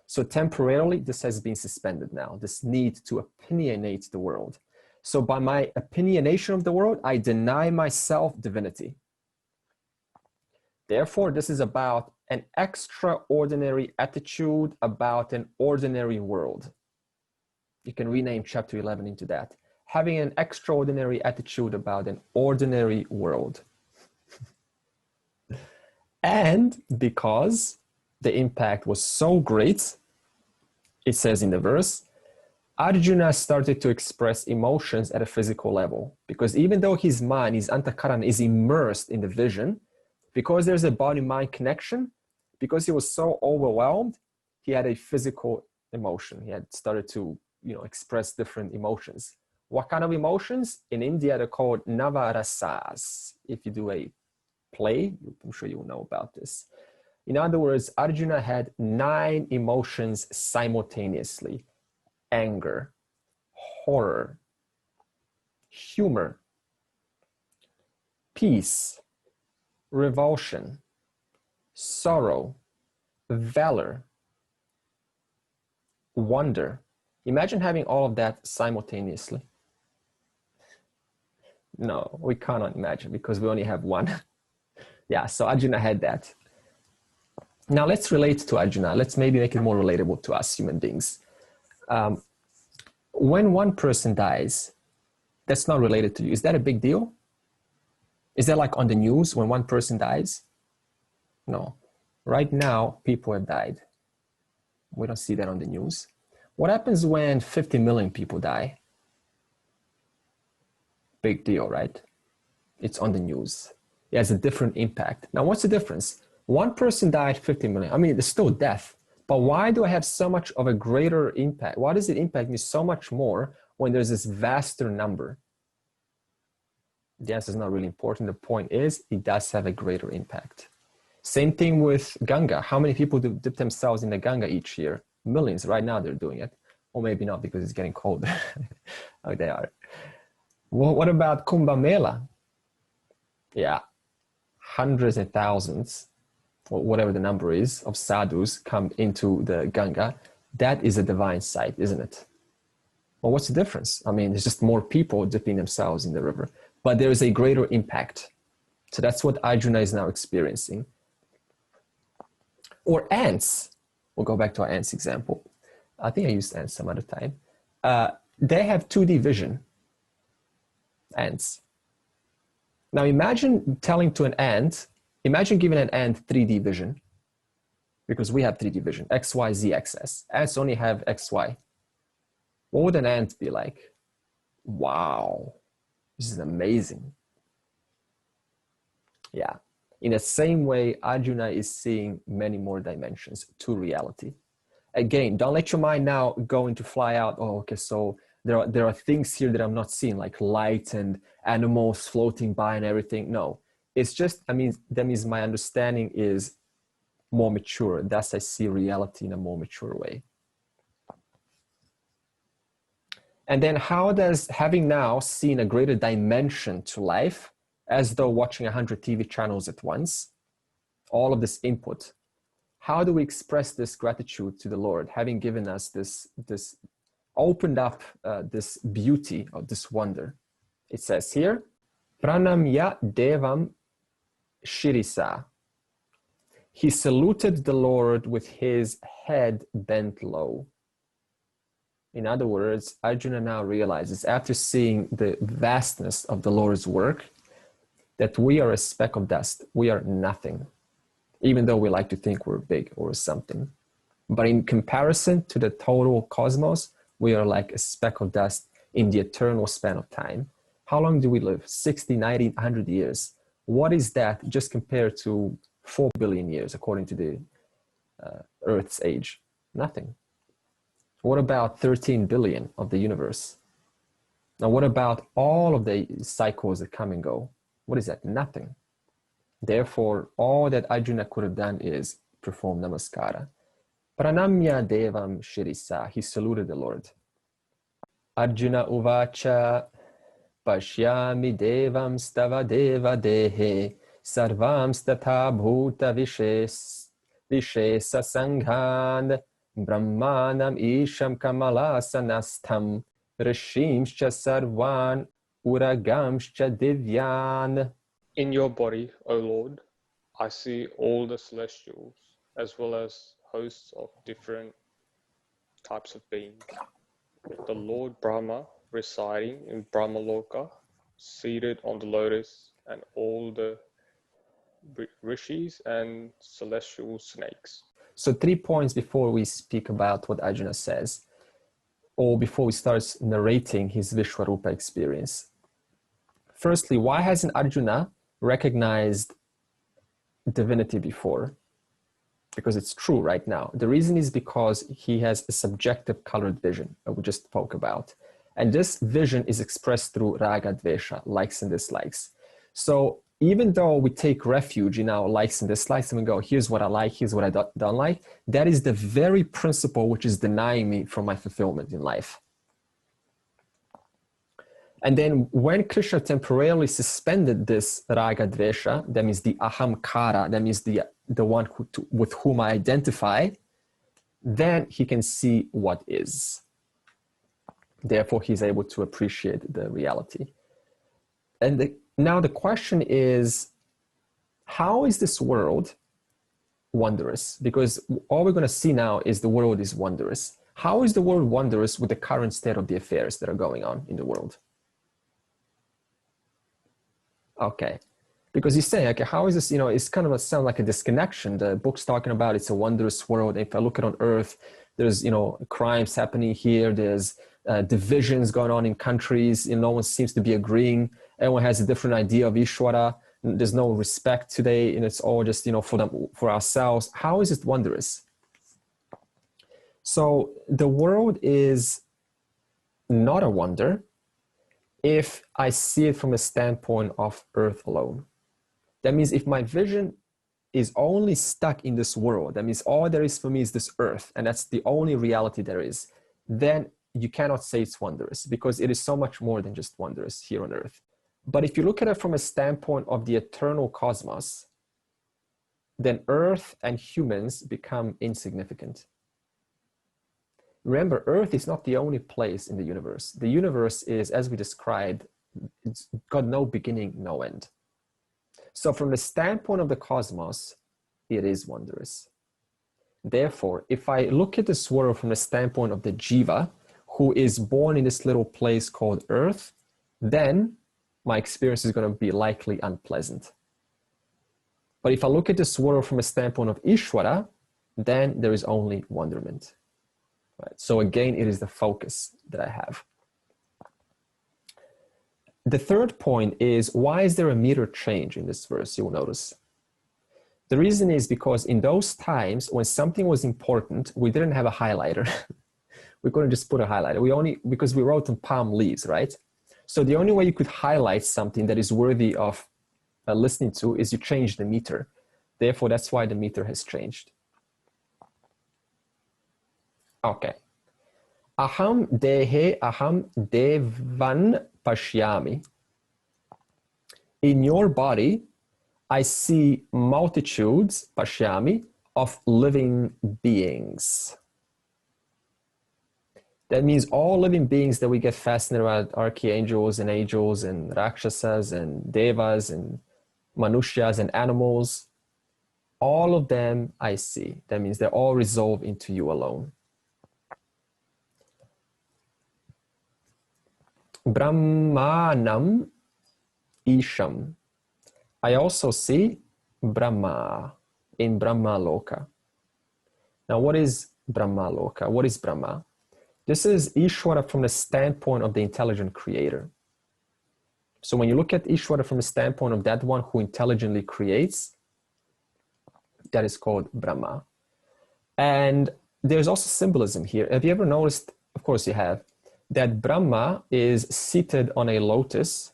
So temporarily, this has been suspended now, this need to opinionate the world. So by my opinionation of the world, I deny myself divinity. Therefore, this is about an extraordinary attitude about an ordinary world. You can rename chapter 11 into that. Having an extraordinary attitude about an ordinary world. And because the impact was so great, it says in the verse, Arjuna started to express emotions at a physical level, because even though his mind, his antakaran, is immersed in the vision, because there's a body-mind connection, because he was so overwhelmed, he had a physical emotion. He had started to, express different emotions. What kind of emotions? In India, they're called navarasas. If you do a play, I'm sure you will know about this. In other words, Arjuna had 9 emotions simultaneously: anger, horror, humor, peace, revulsion, sorrow, valor, wonder. Imagine having all of that simultaneously. No, we cannot imagine because we only have one. Yeah, so Arjuna had that. Now let's relate to Arjuna. Let's maybe make it more relatable to us human beings. When one person dies, that's not related to you. Is that a big deal? Is that like on the news when one person dies? No. Right now, people have died. We don't see that on the news. What happens when 50 million people die? Big deal, right? It's on the news. It has a different impact. Now, what's the difference? One person died, 50 million. I mean, it's still death. But why do I have so much of a greater impact? Why does it impact me so much more when there's this vaster number? The answer is not really important. The point is, it does have a greater impact. Same thing with Ganga. How many people dip themselves in the Ganga each year? Millions. Right now they're doing it. Or maybe not because it's getting colder. Oh, they are. Well, what about Kumbh Mela? Yeah, hundreds and thousands, or whatever the number is, of sadhus come into the Ganga. That is a divine sight, isn't it? Well, what's the difference? I mean, there's just more people dipping themselves in the river, but there is a greater impact. So that's what Arjuna is now experiencing. Or ants. We'll go back to our ants example. I think I used ants some other time. They have 2D vision, ants. Now imagine telling to an ant, imagine giving an ant 3D vision, because we have 3D vision, X, Y, Z axis. Ants only have X, Y. What would an ant be like? Wow, this is amazing. Yeah. In the same way, Arjuna is seeing many more dimensions to reality. Again, don't let your mind now go into fly out. Oh, okay, so there are things here that I'm not seeing, like light and animals floating by and everything. No, it's just, that means my understanding is more mature. Thus, I see reality in a more mature way. And then how does having now seen a greater dimension to life, as though watching 100 TV channels at once, all of this input, how do we express this gratitude to the Lord, having given us this opened up this beauty of this wonder? It says here, Pranamya Devam Shirisa. He saluted the Lord with his head bent low. In other words, Arjuna now realizes, after seeing the vastness of the Lord's work, that we are a speck of dust. We are nothing, even though we like to think we're big or something. But in comparison to the total cosmos, we are like a speck of dust in the eternal span of time. How long do we live? 60, 90, 100 years. What is that just compared to 4 billion years, according to the Earth's age? Nothing. What about 13 billion of the universe? Now, what about all of the cycles that come and go? What is that? Nothing. Therefore, all that Arjuna could have done is perform namaskara. Pranamya devam shirisa. He saluted the Lord. Arjuna uvacha pashyami devam stava deva dehe sarvam statha bhuta vishesa sanghan brahmanam isham kamalasanastham rishimscha sarvan uragamscha divyan. In your body, O Lord, I see all the celestials, as well as hosts of different types of beings. The Lord Brahma residing in Brahmaloka, seated on the lotus, and all the rishis, and celestial snakes. So 3 points before we speak about what Arjuna says, or before he starts narrating his Vishvarupa experience. Firstly, why hasn't Arjuna recognized divinity before? Because it's true right now. The reason is because he has a subjective colored vision that we just spoke about. And this vision is expressed through raga dvesha, likes and dislikes. So even though we take refuge in our likes and dislikes and we go, here's what I like, here's what I don't like, that is the very principle which is denying me from my fulfillment in life. And then when Krishna temporarily suspended this raga dvesha, that means the ahamkara, that means the one with whom I identify, then he can see what is. Therefore, he's able to appreciate the reality. And now the question is, how is this world wondrous? Because all we're going to see now is the world is wondrous. How is the world wondrous with the current state of the affairs that are going on in the world? Okay, because he's saying, okay, how is this, it's kind of sound like a disconnection. The book's talking about it's a wondrous world. If I look at on earth, there's, crimes happening here. There's divisions going on in countries. No one seems to be agreeing. Everyone has a different idea of Ishvara. There's no respect today, and it's all just, for ourselves. How is it wondrous? So the world is not a wonder if I see it from a standpoint of earth alone. That means if my vision is only stuck in this world, that means all there is for me is this earth, and that's the only reality there is, then you cannot say it's wondrous, because it is so much more than just wondrous here on earth. But if you look at it from a standpoint of the eternal cosmos, then earth and humans become insignificant. Remember, earth is not the only place in the universe. The universe is, as we described, it's got no beginning, no end. So from the standpoint of the cosmos, it is wondrous. Therefore, if I look at this world from the standpoint of the jiva, who is born in this little place called earth, then my experience is going to be likely unpleasant. But if I look at this world from a standpoint of Ishvara, then there is only wonderment. Right? So again, it is the focus that I have. The third point is, why is there a meter change in this verse? You will notice. The reason is because in those times when something was important, we didn't have a highlighter. We couldn't just put a highlighter. Because we wrote on palm leaves, right? So the only way you could highlight something that is worthy of listening to is you change the meter. Therefore, that's why the meter has changed. Okay. Aham dehe aham devan pashyami. In your body, I see multitudes, pashyami, of living beings. That means all living beings that we get fascinated about, archangels and angels and rakshasas and devas and manushas and animals, all of them I see. That means they all resolve into you alone. Brahmanam Isham. I also see Brahma in Brahma Loka. Now, what is Brahma Loka? What is Brahma? This is Ishvara from the standpoint of the intelligent creator. So when you look at Ishvara from the standpoint of that one who intelligently creates, that is called Brahma. And there's also symbolism here. Have you ever noticed, of course you have, that Brahma is seated on a lotus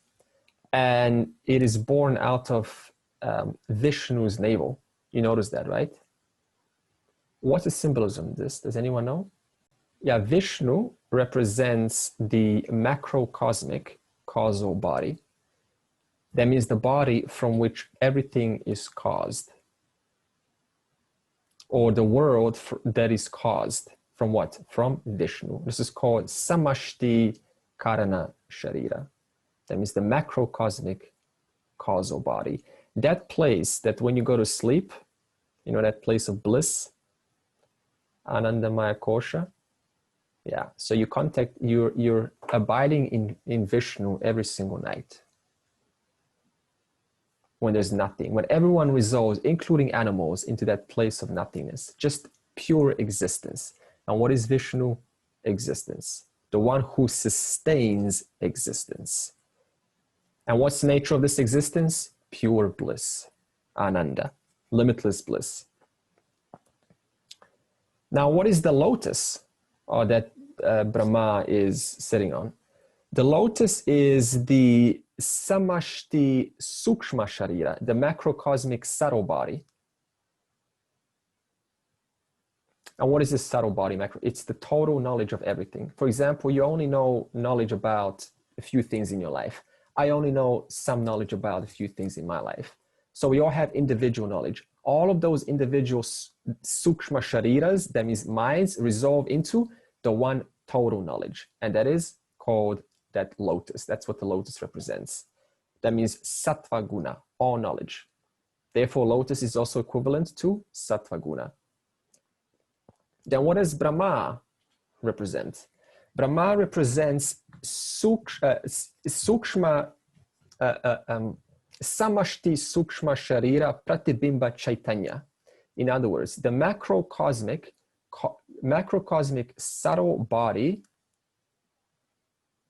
and it is born out of Vishnu's navel. You notice that, right? What's the symbolism of this? Does anyone know? Yeah, Vishnu represents the macrocosmic causal body. That means the body from which everything is caused, or the world that is caused. From what? From Vishnu. This is called Samashti Karana Sharira. That means the macrocosmic causal body. That place that when you go to sleep, that place of bliss, Anandamaya Kosha. Yeah, so you you're abiding in Vishnu every single night. when there's nothing, when everyone resolves, including animals, into that place of nothingness, just pure existence. And what is Vishnu? Existence, the one who sustains existence. And what's the nature of this existence? Pure bliss, ananda, limitless bliss. Now, what is the lotus that Brahma is sitting on? The lotus is the samashti sukshma sharira, the macrocosmic subtle body. And what is this subtle body? It's the total knowledge of everything. For example, you only know knowledge about a few things in your life. I only know some knowledge about a few things in my life. So we all have individual knowledge. All of those individual sukshma shariras, that means minds, resolve into the one total knowledge. And that is called that lotus. That's what the lotus represents. That means sattva guna, all knowledge. Therefore, lotus is also equivalent to sattva guna. Then what does Brahma represent? Brahma represents sukshma, samashti sukshma sharira pratibimba chaitanya. In other words, the macrocosmic subtle body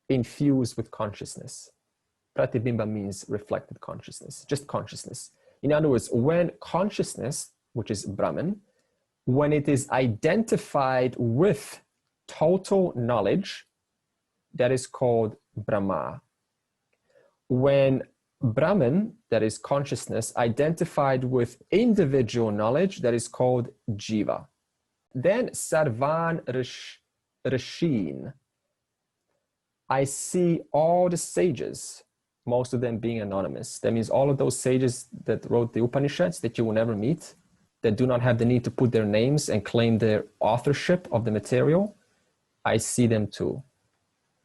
infused with consciousness. Pratibimba means reflected consciousness, just consciousness. In other words, when consciousness, which is Brahman, when it is identified with total knowledge, that is called Brahma. When Brahman, that is consciousness, identified with individual knowledge, that is called Jiva. Then Sarvan Rishin. I see all the sages, most of them being anonymous. That means all of those sages that wrote the Upanishads that you will never meet, that do not have the need to put their names and claim their authorship of the material, I see them too,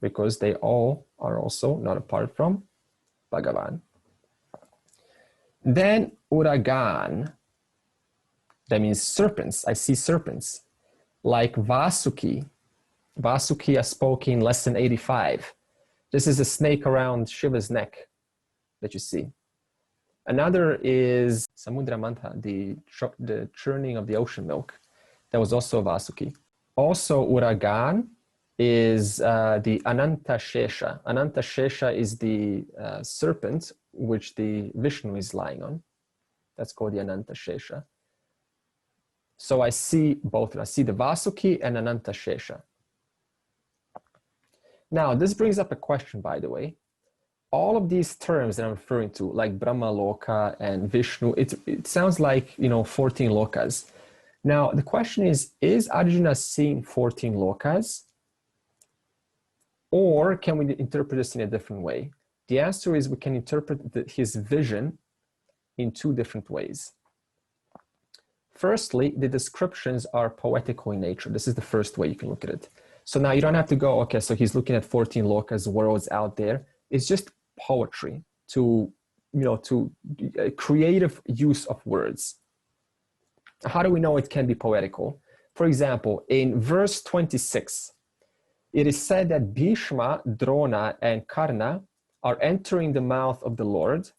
because they all are also not apart from Bhagavan. Then Uragan, that means serpents. I see serpents, like Vasuki. Vasuki I spoke in lesson 85. This is a snake around Shiva's neck that you see. Another is Samudra Mantha, the churning of the ocean milk. That was also Vasuki. Also Uragan is the Ananta Shesha. Ananta Shesha is the serpent which the Vishnu is lying on. That's called the Ananta Shesha. So I see both. I see the Vasuki and Ananta Shesha. Now, this brings up a question, by the way. All of these terms that I'm referring to, like Brahma Loka and Vishnu, it sounds like, 14 lokas. Now, the question is Arjuna seeing 14 lokas? Or can we interpret this in a different way? The answer is we can interpret his vision in two different ways. Firstly, the descriptions are poetical in nature. This is the first way you can look at it. So now you don't have to go, okay, so he's looking at 14 lokas, worlds out there. It's just poetry, to creative use of words. How do we know it can be poetical? For example, in verse 26, it is said that Bhishma, Drona, and Karna are entering the mouth of the Lord,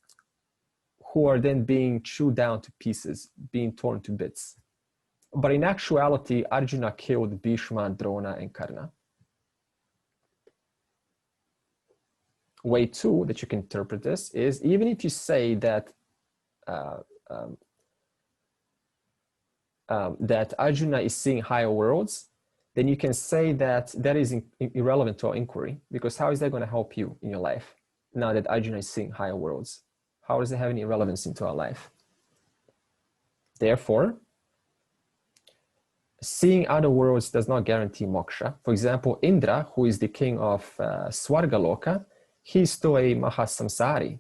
who are then being chewed down to pieces, being torn to bits. But in actuality, Arjuna killed Bhishma, Drona, and Karna. Way two that you can interpret this is, even if you say that that Arjuna is seeing higher worlds, then you can say that is irrelevant to our inquiry, because how is that going to help you in your life now that Arjuna is seeing higher worlds? How does it have any relevance into our life? Therefore, seeing other worlds does not guarantee moksha. For example, Indra, who is the king of Swargaloka, he's still a Mahasamsari.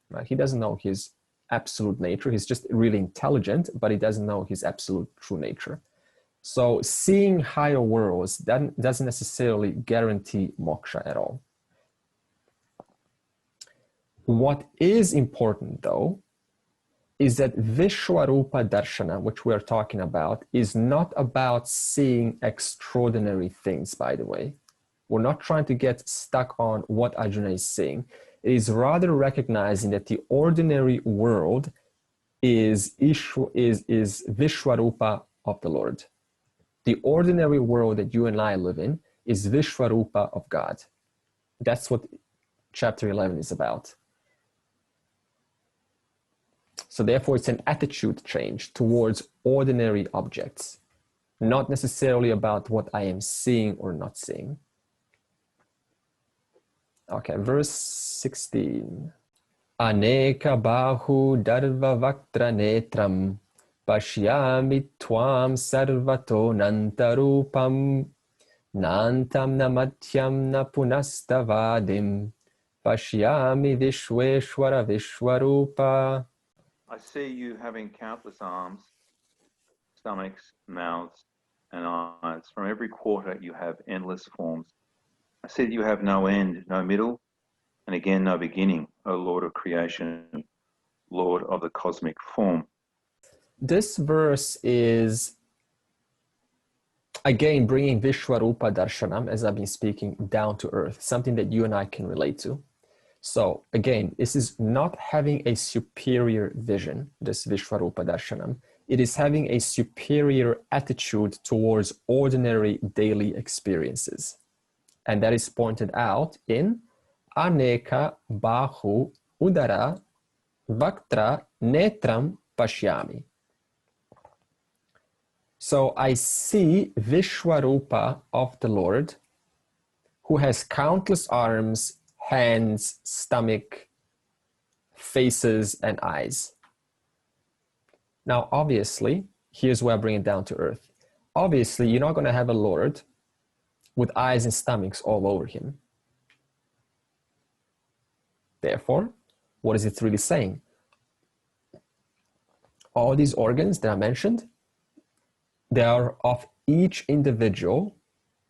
Right? He doesn't know his absolute nature. He's just really intelligent, but he doesn't know his absolute true nature. So seeing higher worlds doesn't necessarily guarantee moksha at all. What is important, though, is that Vishvarupa Darshana, which we're talking about, is not about seeing extraordinary things, by the way. We're not trying to get stuck on what Arjuna is seeing. It is rather recognizing that the ordinary world is Vishvarupa of the Lord. The ordinary world that you and I live in is Vishvarupa of God. That's what chapter 11 is about. So therefore, it's an attitude change towards ordinary objects, not necessarily about what I am seeing or not seeing. Okay, verse 16. Aneka bahu darva vaktra netram pashyami tvam sarvato nantarupam nantam namatyam na punastavadim pashyami vishweshwara vishwarupa. I see you having countless arms, stomachs, mouths, and eyes. From every quarter you have endless forms. I see that you have no end, no middle, and again no beginning, O Lord of creation, Lord of the cosmic form. This verse is, again, bringing Vishvarupa Darshanam, as I've been speaking, down to earth, something that you and I can relate to. So again, this is not having a superior vision, this Vishvarupa Darshanam. It is having a superior attitude towards ordinary daily experiences. And that is pointed out in Aneka Bahu Udara Vaktra Netram Pashyami. So I see Vishvarupa of the Lord, who has countless arms, hands, stomach, faces, and eyes. Now, obviously, here's where I bring it down to earth. Obviously, you're not going to have a Lord with eyes and stomachs all over him. Therefore, what is it really saying? All these organs that I mentioned, they are of each individual,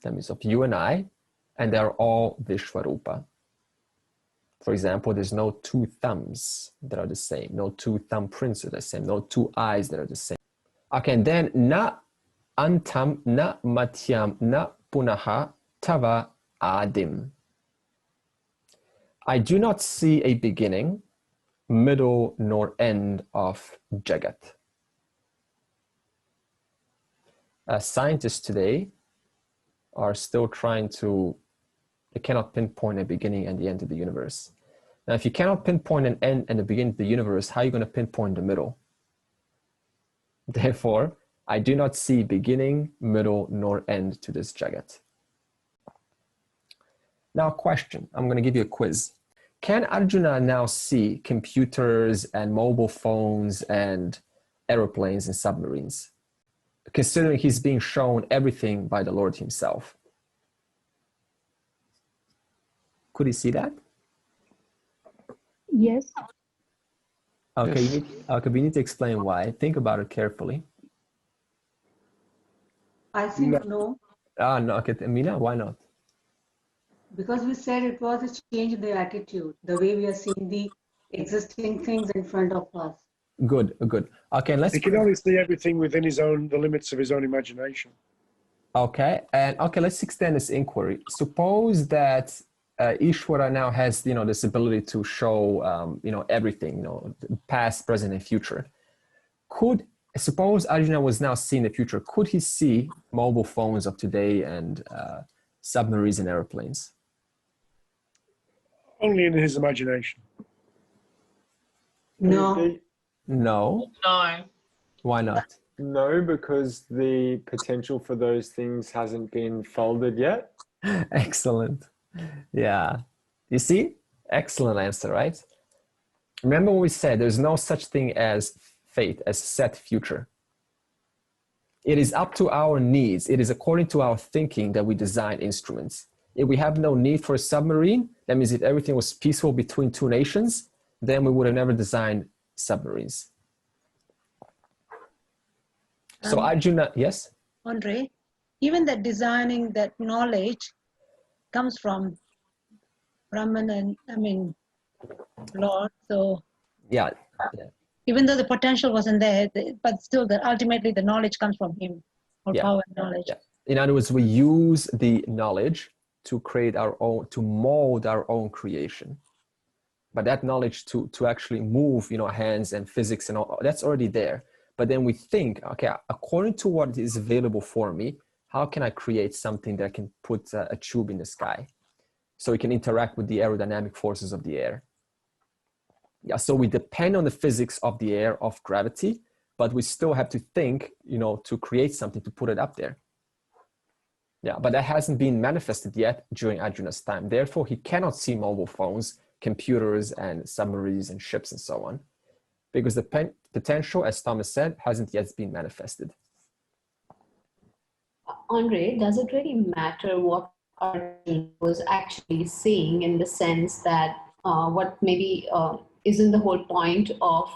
that means of you and I, and they are all Vishvarupa. For example, there's no two thumbs that are the same, no two thumbprints are the same, no two eyes that are the same. Okay, and then na antam, na matyam, na punaha, tava adim. I do not see a beginning, middle, nor end of Jagat. Scientists today are still trying to, they cannot pinpoint a beginning and the end of the universe. Now, if you cannot pinpoint an end and the beginning of the universe, how are you going to pinpoint the middle? Therefore, I do not see beginning, middle, nor end to this Jagat. Now, question. I'm going to give you a quiz. Can Arjuna now see computers and mobile phones and aeroplanes and submarines, considering he's being shown everything by the Lord himself? Could he see that? Yes. Okay, Yes. we need to explain why. Think about it carefully. I think no, No, okay, Mina, why not? because we said it was a change in the attitude, the way we are seeing the existing things in front of us. Good. Okay, let's. He can only see everything within the limits of his own imagination. Okay, and okay, let's extend this inquiry. Suppose that Ishvara now has, this ability to show, everything, past, present, and future. Suppose Arjuna was now seeing the future. Could he see mobile phones of today and submarines and airplanes? Only in his imagination. No. No. No. Why not? No, because the potential for those things hasn't been folded yet. Excellent. Yeah. You see? Excellent answer, right? Remember what we said, there's no such thing as fate, as set future. It is up to our needs. It is according to our thinking that we design instruments. If we have no need for a submarine, that means if everything was peaceful between two nations, then we would have never designed submarines. So Arjuna, yes? Andre, even that designing, that knowledge comes from Brahman and, Lord. So Yeah. even though the potential wasn't there, but still ultimately the knowledge comes from him, or power and knowledge. Yeah. In other words, we use the knowledge to create our own, to mold our own creation. But that knowledge to actually move, you know, hands and physics and all, that's already there. But then we think, okay, according to what is available for me, how can I create something that can put a tube in the sky so it can interact with the aerodynamic forces of the air? Yeah, so we depend on the physics of the air, of gravity, but we still have to think, you know, to create something to put it up there. Yeah, but that hasn't been manifested yet during Arjuna's time. Therefore, he cannot see mobile phones, computers, and submarines and ships and so on, because the potential, as Thomas said, hasn't yet been manifested. Andre, does it really matter what Arjuna was actually seeing, in the sense that what maybe isn't the whole point of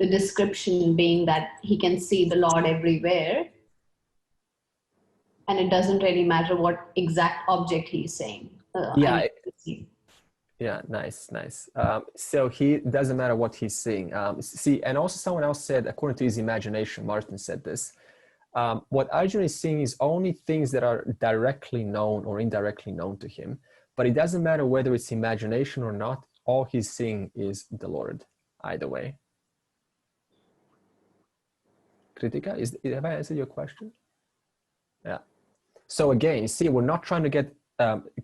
the description being that he can see the Lord everywhere, and it doesn't really matter what exact object he's saying? Yeah, nice. So he doesn't matter what he's seeing. See, and also someone else said, according to his imagination, Martin said this, what Arjuna is seeing is only things that are directly known or indirectly known to him, but it doesn't matter whether it's imagination or not. All he's seeing is the Lord, either way. Kritika, have I answered your question? Yeah. So again, you see, we're not trying to get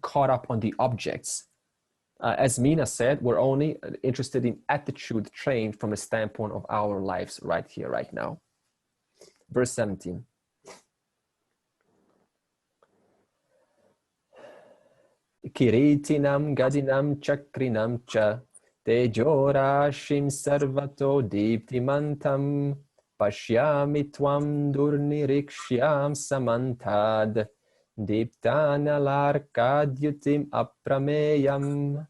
caught up on the objects. As Mina said, we're only interested in attitude trained from a standpoint of our lives right here, right now. Verse 17. Kiritinam gadinam chakrinam cha tejorashim sarvato diptimantam pashyami tvam durnirikshyam samantad diptanalarkadyutim aprameyam.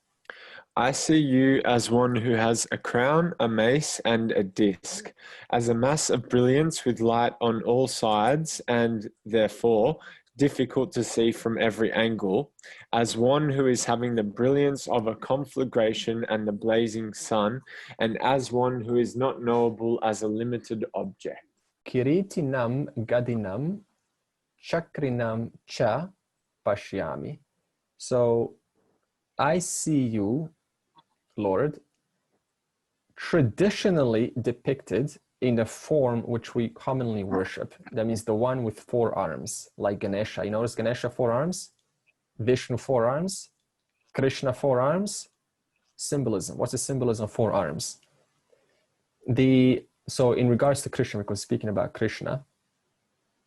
I see you as one who has a crown, a mace, and a disc, as a mass of brilliance with light on all sides, and therefore difficult to see from every angle, as one who is having the brilliance of a conflagration and the blazing sun, and as one who is not knowable as a limited object. Kiritinam gadinam chakrinam cha pashyami. So I see you, Lord, traditionally depicted in the form which we commonly worship. That means the one with 4 arms, like Ganesha. You notice Ganesha 4 arms, Vishnu 4 arms, Krishna 4 arms. Symbolism. What's the symbolism of 4 arms? So in regards to Krishna, because speaking about Krishna,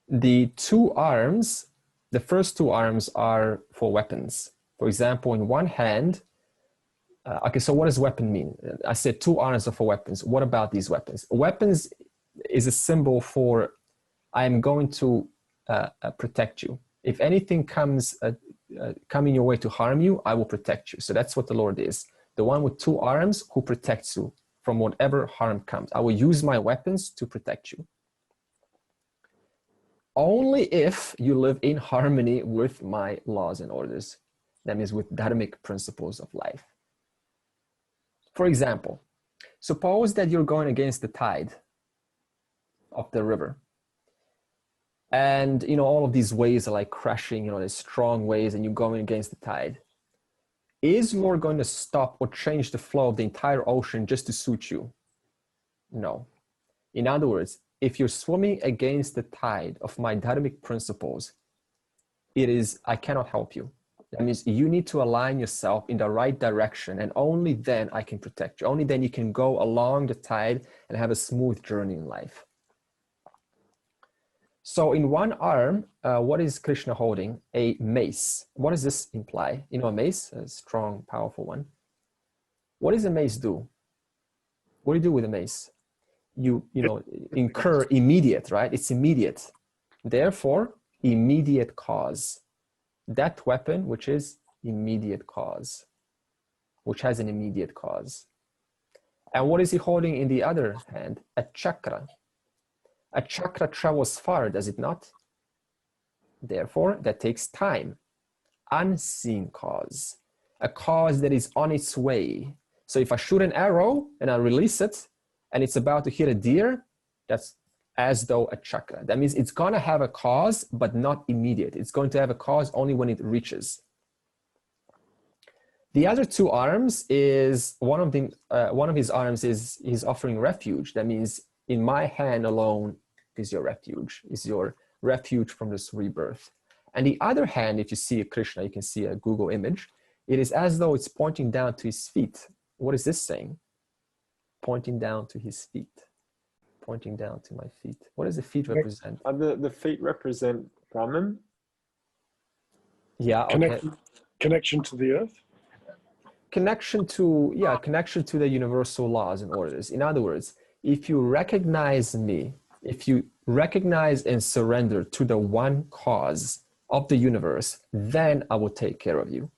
the 2 arms, the first 2 arms are for weapons. For example, in one hand, okay, so what does weapon mean? I said 2 arms are for weapons. What about these weapons? Weapons is a symbol for, I am going to protect you. If anything comes coming your way to harm you, I will protect you. So that's what the Lord is. The one with 2 arms who protects you from whatever harm comes. I will use my weapons to protect you. Only if you live in harmony with my laws and orders. That means with dharmic principles of life. For example, suppose that you're going against the tide of the river. And, you know, all of these waves are like crashing, you know, there's strong waves and you're going against the tide. Is Lord going to stop or change the flow of the entire ocean just to suit you? No. In other words, if you're swimming against the tide of my dharmic principles, I cannot help you. That means you need to align yourself in the right direction, and only then I can protect you. Only then you can go along the tide and have a smooth journey in life. So in one arm, what is Krishna holding? A mace. What does this imply? You know, a mace, a strong, powerful one. What does a mace do? What do you do with a mace? You know, incur immediate, right? It's immediate. Therefore, immediate cause. That weapon, which is immediate cause, which has an immediate cause. And what is he holding in the other hand? A chakra. A chakra travels far, does it not? Therefore, that takes time. Unseen cause. A cause that is on its way. So if I shoot an arrow and I release it, and it's about to hit a deer, that's as though a chakra. That means it's going to have a cause, but not immediate. It's going to have a cause only when it reaches. The other two arms is one of his arms is he's offering refuge. That means in my hand alone is your refuge from this rebirth. And the other hand, if you see a Krishna, you can see a Google image. It is as though it's pointing down to his feet. What is this saying? Pointing down to his feet. Pointing down to my feet. What does the feet represent? The feet represent Brahman. Yeah. Okay. Connection to the earth. Connection to the universal laws and orders. In other words, if you recognize me, if you recognize and surrender to the one cause of the universe, then I will take care of you.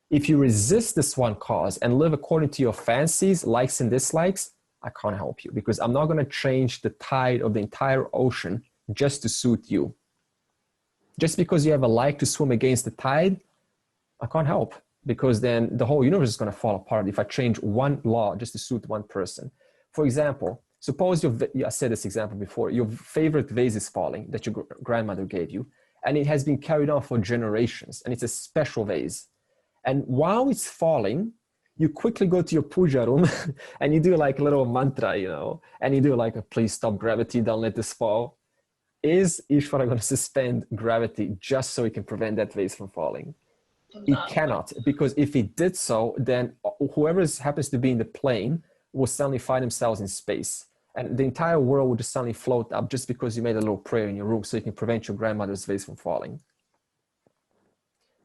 If you resist this one cause and live according to your fancies, likes and dislikes, I can't help you, because I'm not going to change the tide of the entire ocean just to suit you. Just because you have a like to swim against the tide, I can't help, because then the whole universe is going to fall apart if I change one law just to suit one person. For example, suppose I said this example before, your favorite vase is falling that your grandmother gave you, and it has been carried on for generations, and it's a special vase. And while it's falling, you quickly go to your puja room and you do like a little mantra, and you do like a please stop gravity, don't let this fall. Is Ishvara going to suspend gravity just so it can prevent that vase from falling? It cannot, because if it did so, then whoever happens to be in the plane will suddenly find themselves in space. And the entire world will just suddenly float up just because you made a little prayer in your room so you can prevent your grandmother's vase from falling.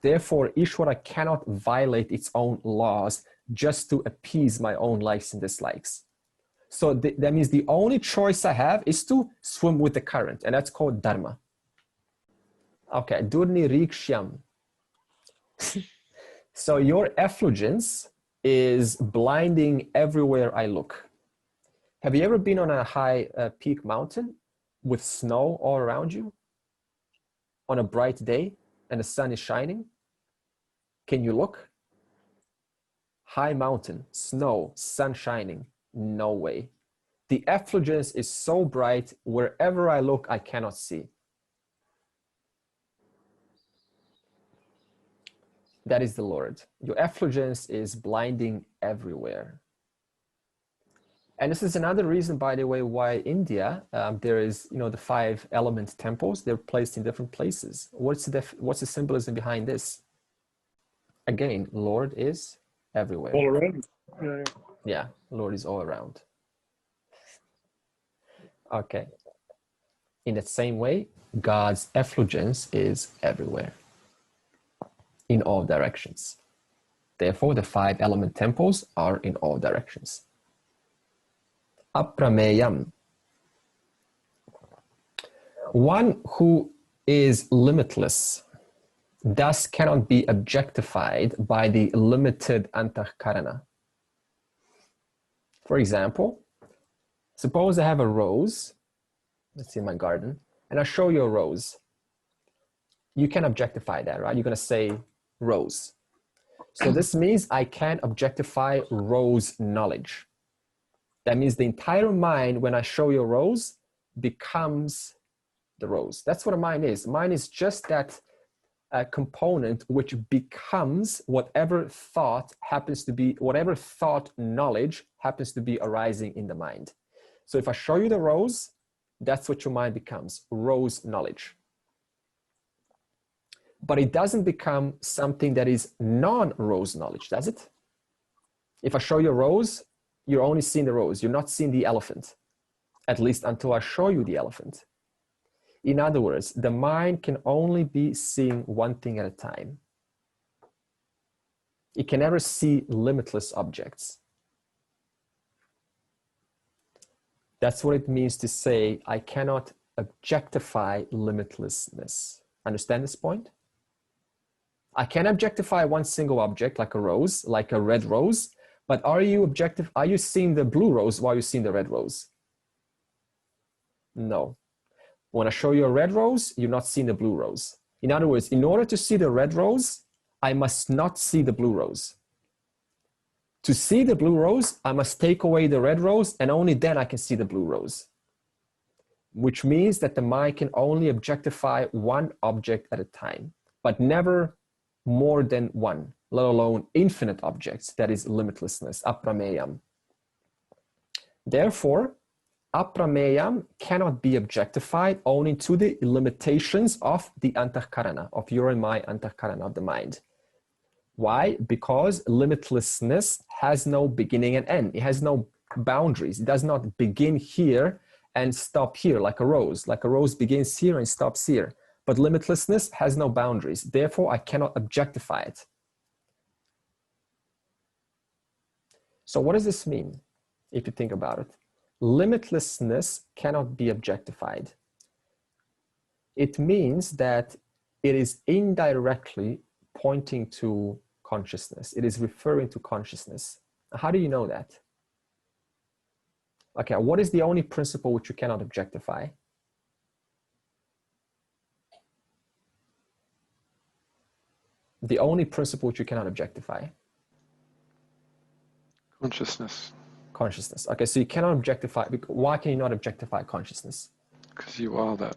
Therefore, Ishvara cannot violate its own laws just to appease my own likes and dislikes. So that means the only choice I have is to swim with the current, and that's called dharma. Okay, durni rikshyam. So your effulgence is blinding everywhere I look. Have you ever been on a high peak mountain with snow all around you on a bright day and the sun is shining? Can you look? High mountain, snow, sun shining, no way. The effulgence is so bright, wherever I look, I cannot see. That is the Lord. Your effulgence is blinding everywhere. And this is another reason, by the way, why India, there is, the 5 element temples, they're placed in different places. What's the symbolism behind this? Again, Lord is everywhere. All around. Yeah, Lord is all around. Okay. In the same way, God's effulgence is everywhere, in all directions. Therefore, the 5 element temples are in all directions. Aprameyam. One who is limitless, thus cannot be objectified by the limited antahkarana. For example, suppose I have a rose, let's see in my garden, and I show you a rose. You can objectify that, right? You're going to say rose. So this means I can't objectify rose knowledge. That means the entire mind, when I show you a rose, becomes the rose. That's what a mind is. Mind is just that component which becomes whatever thought happens to be, whatever thought knowledge happens to be arising in the mind. So if I show you the rose, that's what your mind becomes, rose knowledge. But it doesn't become something that is non-rose knowledge, does it? If I show you a rose, you're only seeing the rose. You're not seeing the elephant, at least until I show you the elephant. In other words, the mind can only be seeing one thing at a time. It can never see limitless objects. That's what it means to say, I cannot objectify limitlessness. Understand this point? I can objectify one single object, like a rose, like a red rose, but are you seeing the blue rose while you're seeing the red rose? No. When I show you a red rose, you're not seeing the blue rose. In other words, in order to see the red rose, I must not see the blue rose. To see the blue rose, I must take away the red rose, and only then I can see the blue rose. Which means that the mind can only objectify one object at a time, but never more than one. let alone infinite objects, that is limitlessness, aprameyam. Therefore, aprameyam cannot be objectified owing to the limitations of the antahkarana, of your and my antahkarana, of the mind. Why? Because limitlessness has no beginning and end. It has no boundaries. It does not begin here and stop here like a rose. Like a rose begins here and stops here. But limitlessness has no boundaries. Therefore, I cannot objectify it. So what does this mean, if you think about it? Limitlessness cannot be objectified. It means that it is indirectly pointing to consciousness. It is referring to consciousness. How do you know that? Okay, what is the only principle which you cannot objectify? The only principle which you cannot objectify? Consciousness. Consciousness. Okay, so you cannot objectify. Why can you not objectify consciousness? Because you are that.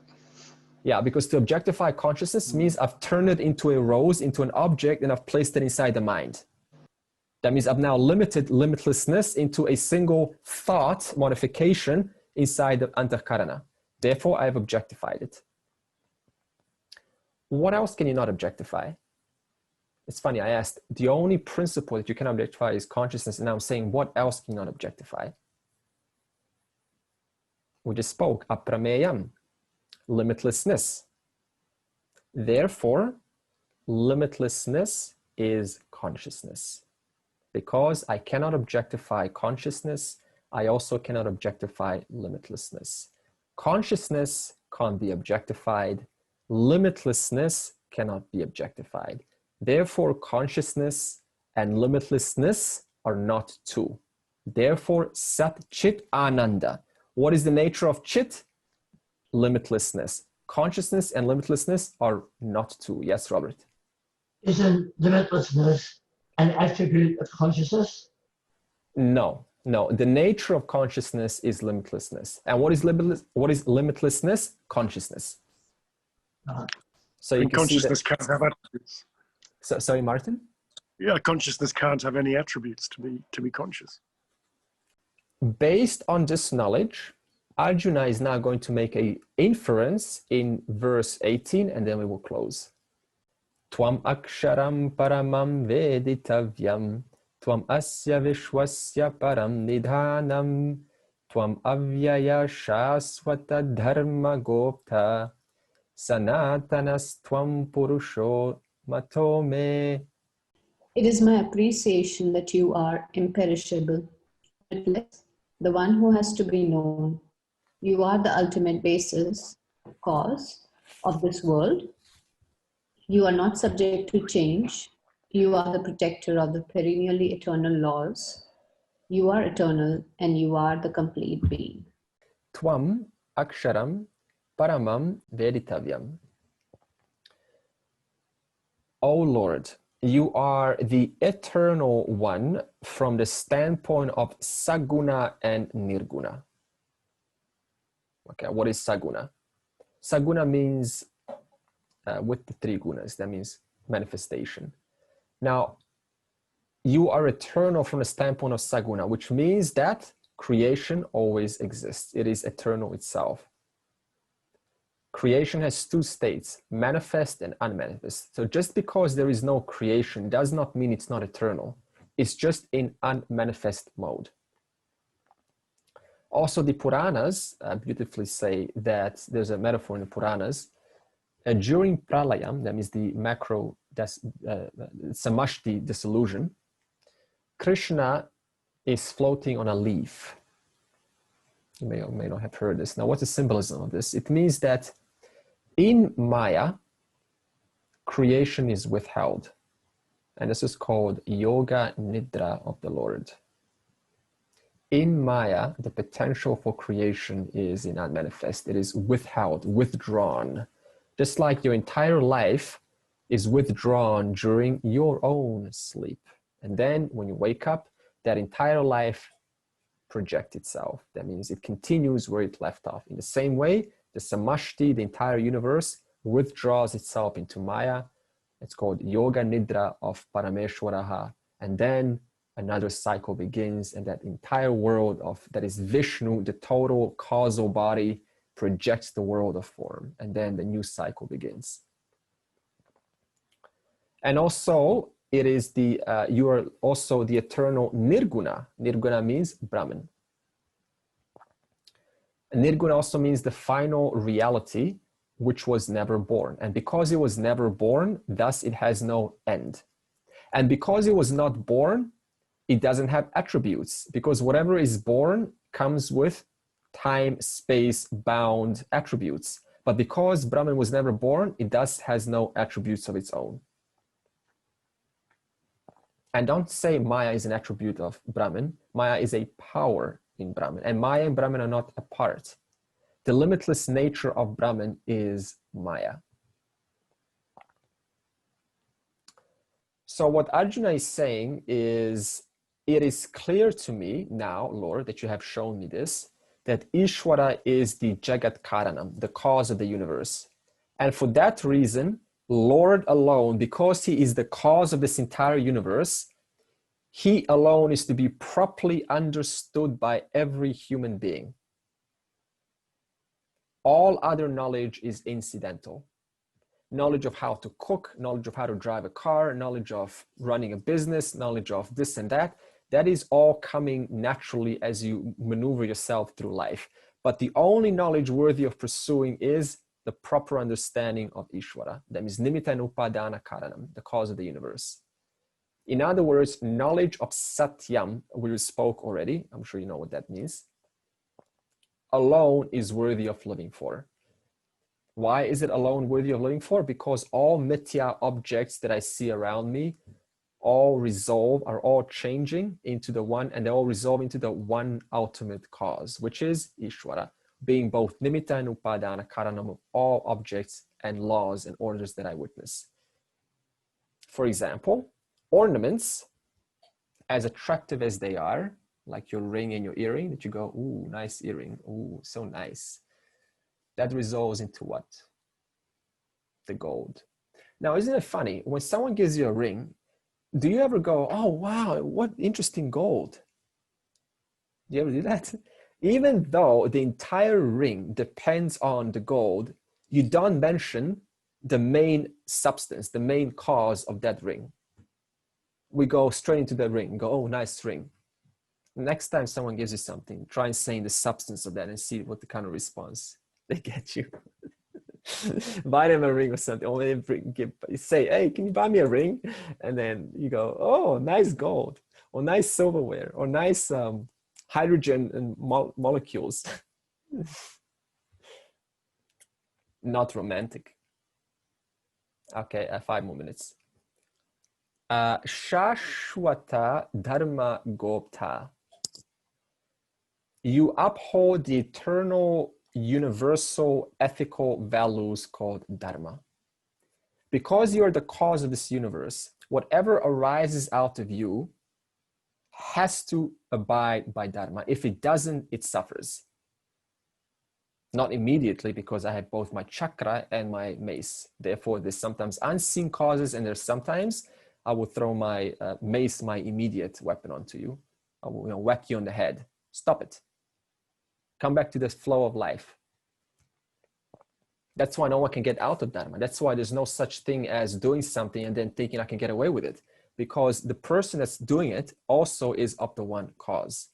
Yeah, because to objectify consciousness means I've turned it into a rose, into an object, and I've placed it inside the mind. That means I've now limited limitlessness into a single thought modification inside the antahkarana. Therefore, I've objectified it. What else can you not objectify? It's funny, I asked, the only principle that you can objectify is consciousness, and now I'm saying, what else can you not objectify? We just spoke, aprameyam, limitlessness. Therefore, limitlessness is consciousness. Because I cannot objectify consciousness, I also cannot objectify limitlessness. Consciousness can't be objectified. Limitlessness cannot be objectified. Therefore, consciousness and limitlessness are not two. Therefore, Sat Chit Ananda. What is the nature of Chit? Limitlessness. Consciousness and limitlessness are not two. Yes, Robert? Isn't limitlessness an attribute of consciousness? No, no. The nature of consciousness is limitlessness. And what is limitlessness? Consciousness. So you can consciousness see that, can't have attributes. So, sorry, Martin? Yeah, consciousness can't have any attributes to be conscious. Based on this knowledge, Arjuna is now going to make an inference in verse 18, and then we will close. Tvam aksharam paramam veditavyam, tvam asya vishwasya param nidhanam, tvam avyaya shaswata dharma gopta, sanatanas tvam purusho matome. It is my appreciation that you are imperishable, the one who has to be known. You are the ultimate basis, cause of this world. You are not subject to change. You are the protector of the perennially eternal laws. You are eternal and you are the complete being. Tvam aksharam paramam veditavyam. O Lord, you are the eternal one from the standpoint of saguna and nirguna. Okay, what is saguna? Saguna means with the three gunas, that means manifestation. Now, you are eternal from the standpoint of saguna, which means that creation always exists. It is eternal itself. Creation has two states, manifest and unmanifest. So just because there is no creation does not mean it's not eternal. It's just in unmanifest mode. Also, the Puranas beautifully say that there's a metaphor in the Puranas. During pralayam, that means the macro samashti dissolution, Krishna is floating on a leaf. You may or may not have heard this. Now, what's the symbolism of this? It means that in Maya, creation is withheld. And this is called Yoga Nidra of the Lord. In Maya, the potential for creation is in unmanifest. It is withheld, withdrawn. Just like your entire life is withdrawn during your own sleep. And then when you wake up, that entire life projects itself. That means it continues where it left off. In the same way, the samashti, the entire universe, withdraws itself into Maya, It's called Yoga Nidra of Parameshwaraha. And then another cycle begins, and that entire world of that is Vishnu, the total causal body, projects the world of form, and then the new cycle begins. And also, it is the you are also the eternal Nirguna. Nirguna means Brahman. Nirguna also means the final reality, which was never born. And because it was never born, thus it has no end. And because it was not born, it doesn't have attributes, because whatever is born comes with time, space, bound attributes. But because Brahman was never born, it thus has no attributes of its own. And don't say Maya is an attribute of Brahman. Maya is a power in Brahman. And Maya and Brahman are not apart. The limitless nature of Brahman is Maya. So what Arjuna is saying is, it is clear to me now, Lord, that you have shown me this, that Ishvara is the Jagat Karanam, the cause of the universe. And for that reason, Lord alone, because he is the cause of this entire universe, he alone is to be properly understood by every human being. All other knowledge is incidental. Knowledge of how to cook, knowledge of how to drive a car, knowledge of running a business, knowledge of this and that, that is all coming naturally as you maneuver yourself through life. But the only knowledge worthy of pursuing is the proper understanding of Ishvara. That means Nimitta and Upadana Karanam, the cause of the universe. In other words, knowledge of Satyam, we spoke already, I'm sure you know what that means, alone is worthy of living for. Why is it alone worthy of living for? Because all mithya objects that I see around me all resolve, are all changing into the one, and they all resolve into the one ultimate cause, which is Ishvara, being both Nimitta and Upadana Karanam of all objects and laws and orders that I witness. For example, ornaments, as attractive as they are, like your ring and your earring, that you go, ooh, nice earring, ooh, so nice. That resolves into what? The gold. Now, isn't it funny? When someone gives you a ring, do you ever go, oh, wow, what interesting gold? Do you ever do that? Even though the entire ring depends on the gold, you don't mention the main substance, the main cause of that ring. We go straight into the ring and go, oh, nice ring. Next time someone gives you something, try and say the substance of that and see what the kind of response they get you. Buy them a ring or something, or say, hey, can you buy me a ring? And then you go, oh, nice gold, or nice silverware, or nice hydrogen and molecules. Not romantic. Okay, 5 more minutes. Shashwata Dharma Gopta. You uphold the eternal universal ethical values called Dharma. Because you are the cause of this universe, whatever arises out of you has to abide by Dharma. If it doesn't, it suffers. Not immediately, because I have both my chakra and my mace. Therefore, there's sometimes unseen causes, and there's sometimes I will throw my mace, my immediate weapon, onto you. I will whack you on the head. Stop it. Come back to the flow of life. That's why no one can get out of Dharma. That's why there's no such thing as doing something and then thinking I can get away with it. Because the person that's doing it also is of the one cause.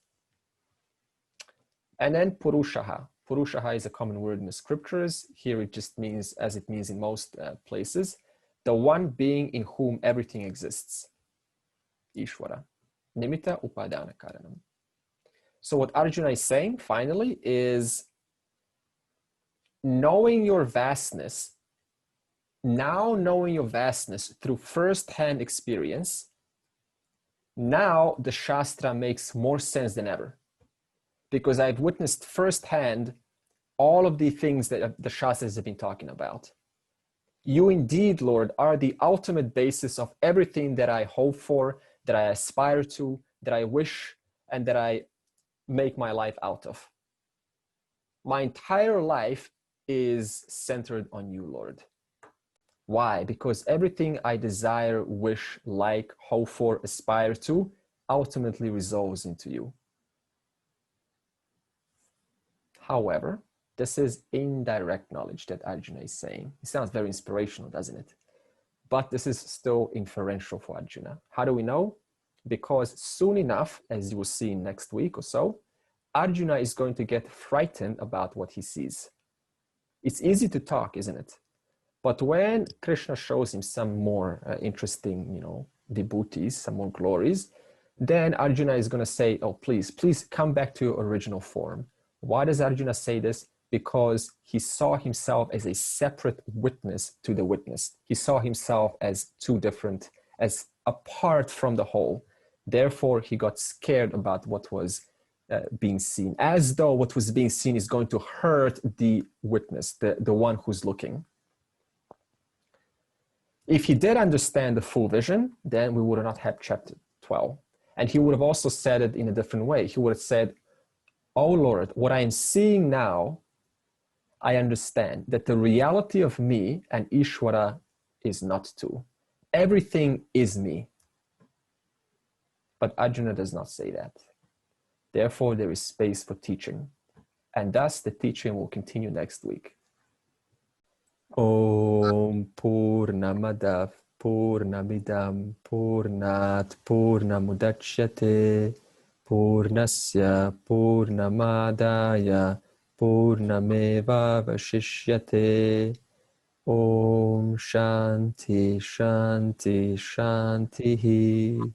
And then Purushaha. Purushaha is a common word in the scriptures. Here it just means, as it means in most places, the one being in whom everything exists. Ishvara. Nimitta Upadana Karanam. So what Arjuna is saying, finally, is knowing your vastness, now knowing your vastness through first-hand experience, now the Shastra makes more sense than ever. Because I've witnessed firsthand all of the things that the Shastras have been talking about. You indeed, Lord, are the ultimate basis of everything that I hope for, that I aspire to, that I wish, and that I make my life out of. My entire life is centered on you, Lord. Why? Because everything I desire, wish, like, hope for, aspire to, ultimately resolves into you. However, this is indirect knowledge that Arjuna is saying. It sounds very inspirational, doesn't it? But this is still inferential for Arjuna. How do we know? Because soon enough, as you will see next week or so, Arjuna is going to get frightened about what he sees. It's easy to talk, isn't it? But when Krishna shows him some more interesting, devotees, some more glories, then Arjuna is going to say, oh, please come back to your original form. Why does Arjuna say this? Because he saw himself as a separate witness to the witness. He saw himself as two different, as apart from the whole. Therefore, he got scared about what was being seen, as though what was being seen is going to hurt the witness, the one who's looking. If he did understand the full vision, then we would not have chapter 12. And he would have also said it in a different way. He would have said, oh Lord, what I am seeing now, I understand that the reality of me and Ishvara is not two. Everything is me. But Arjuna does not say that. Therefore, there is space for teaching. And thus, the teaching will continue next week. Om Purnamadav Purnamidam Purnat Purnamudachyate Purnasya Purnamadaya Purnameva Vashishyate. Om Shanti Shanti Shanti.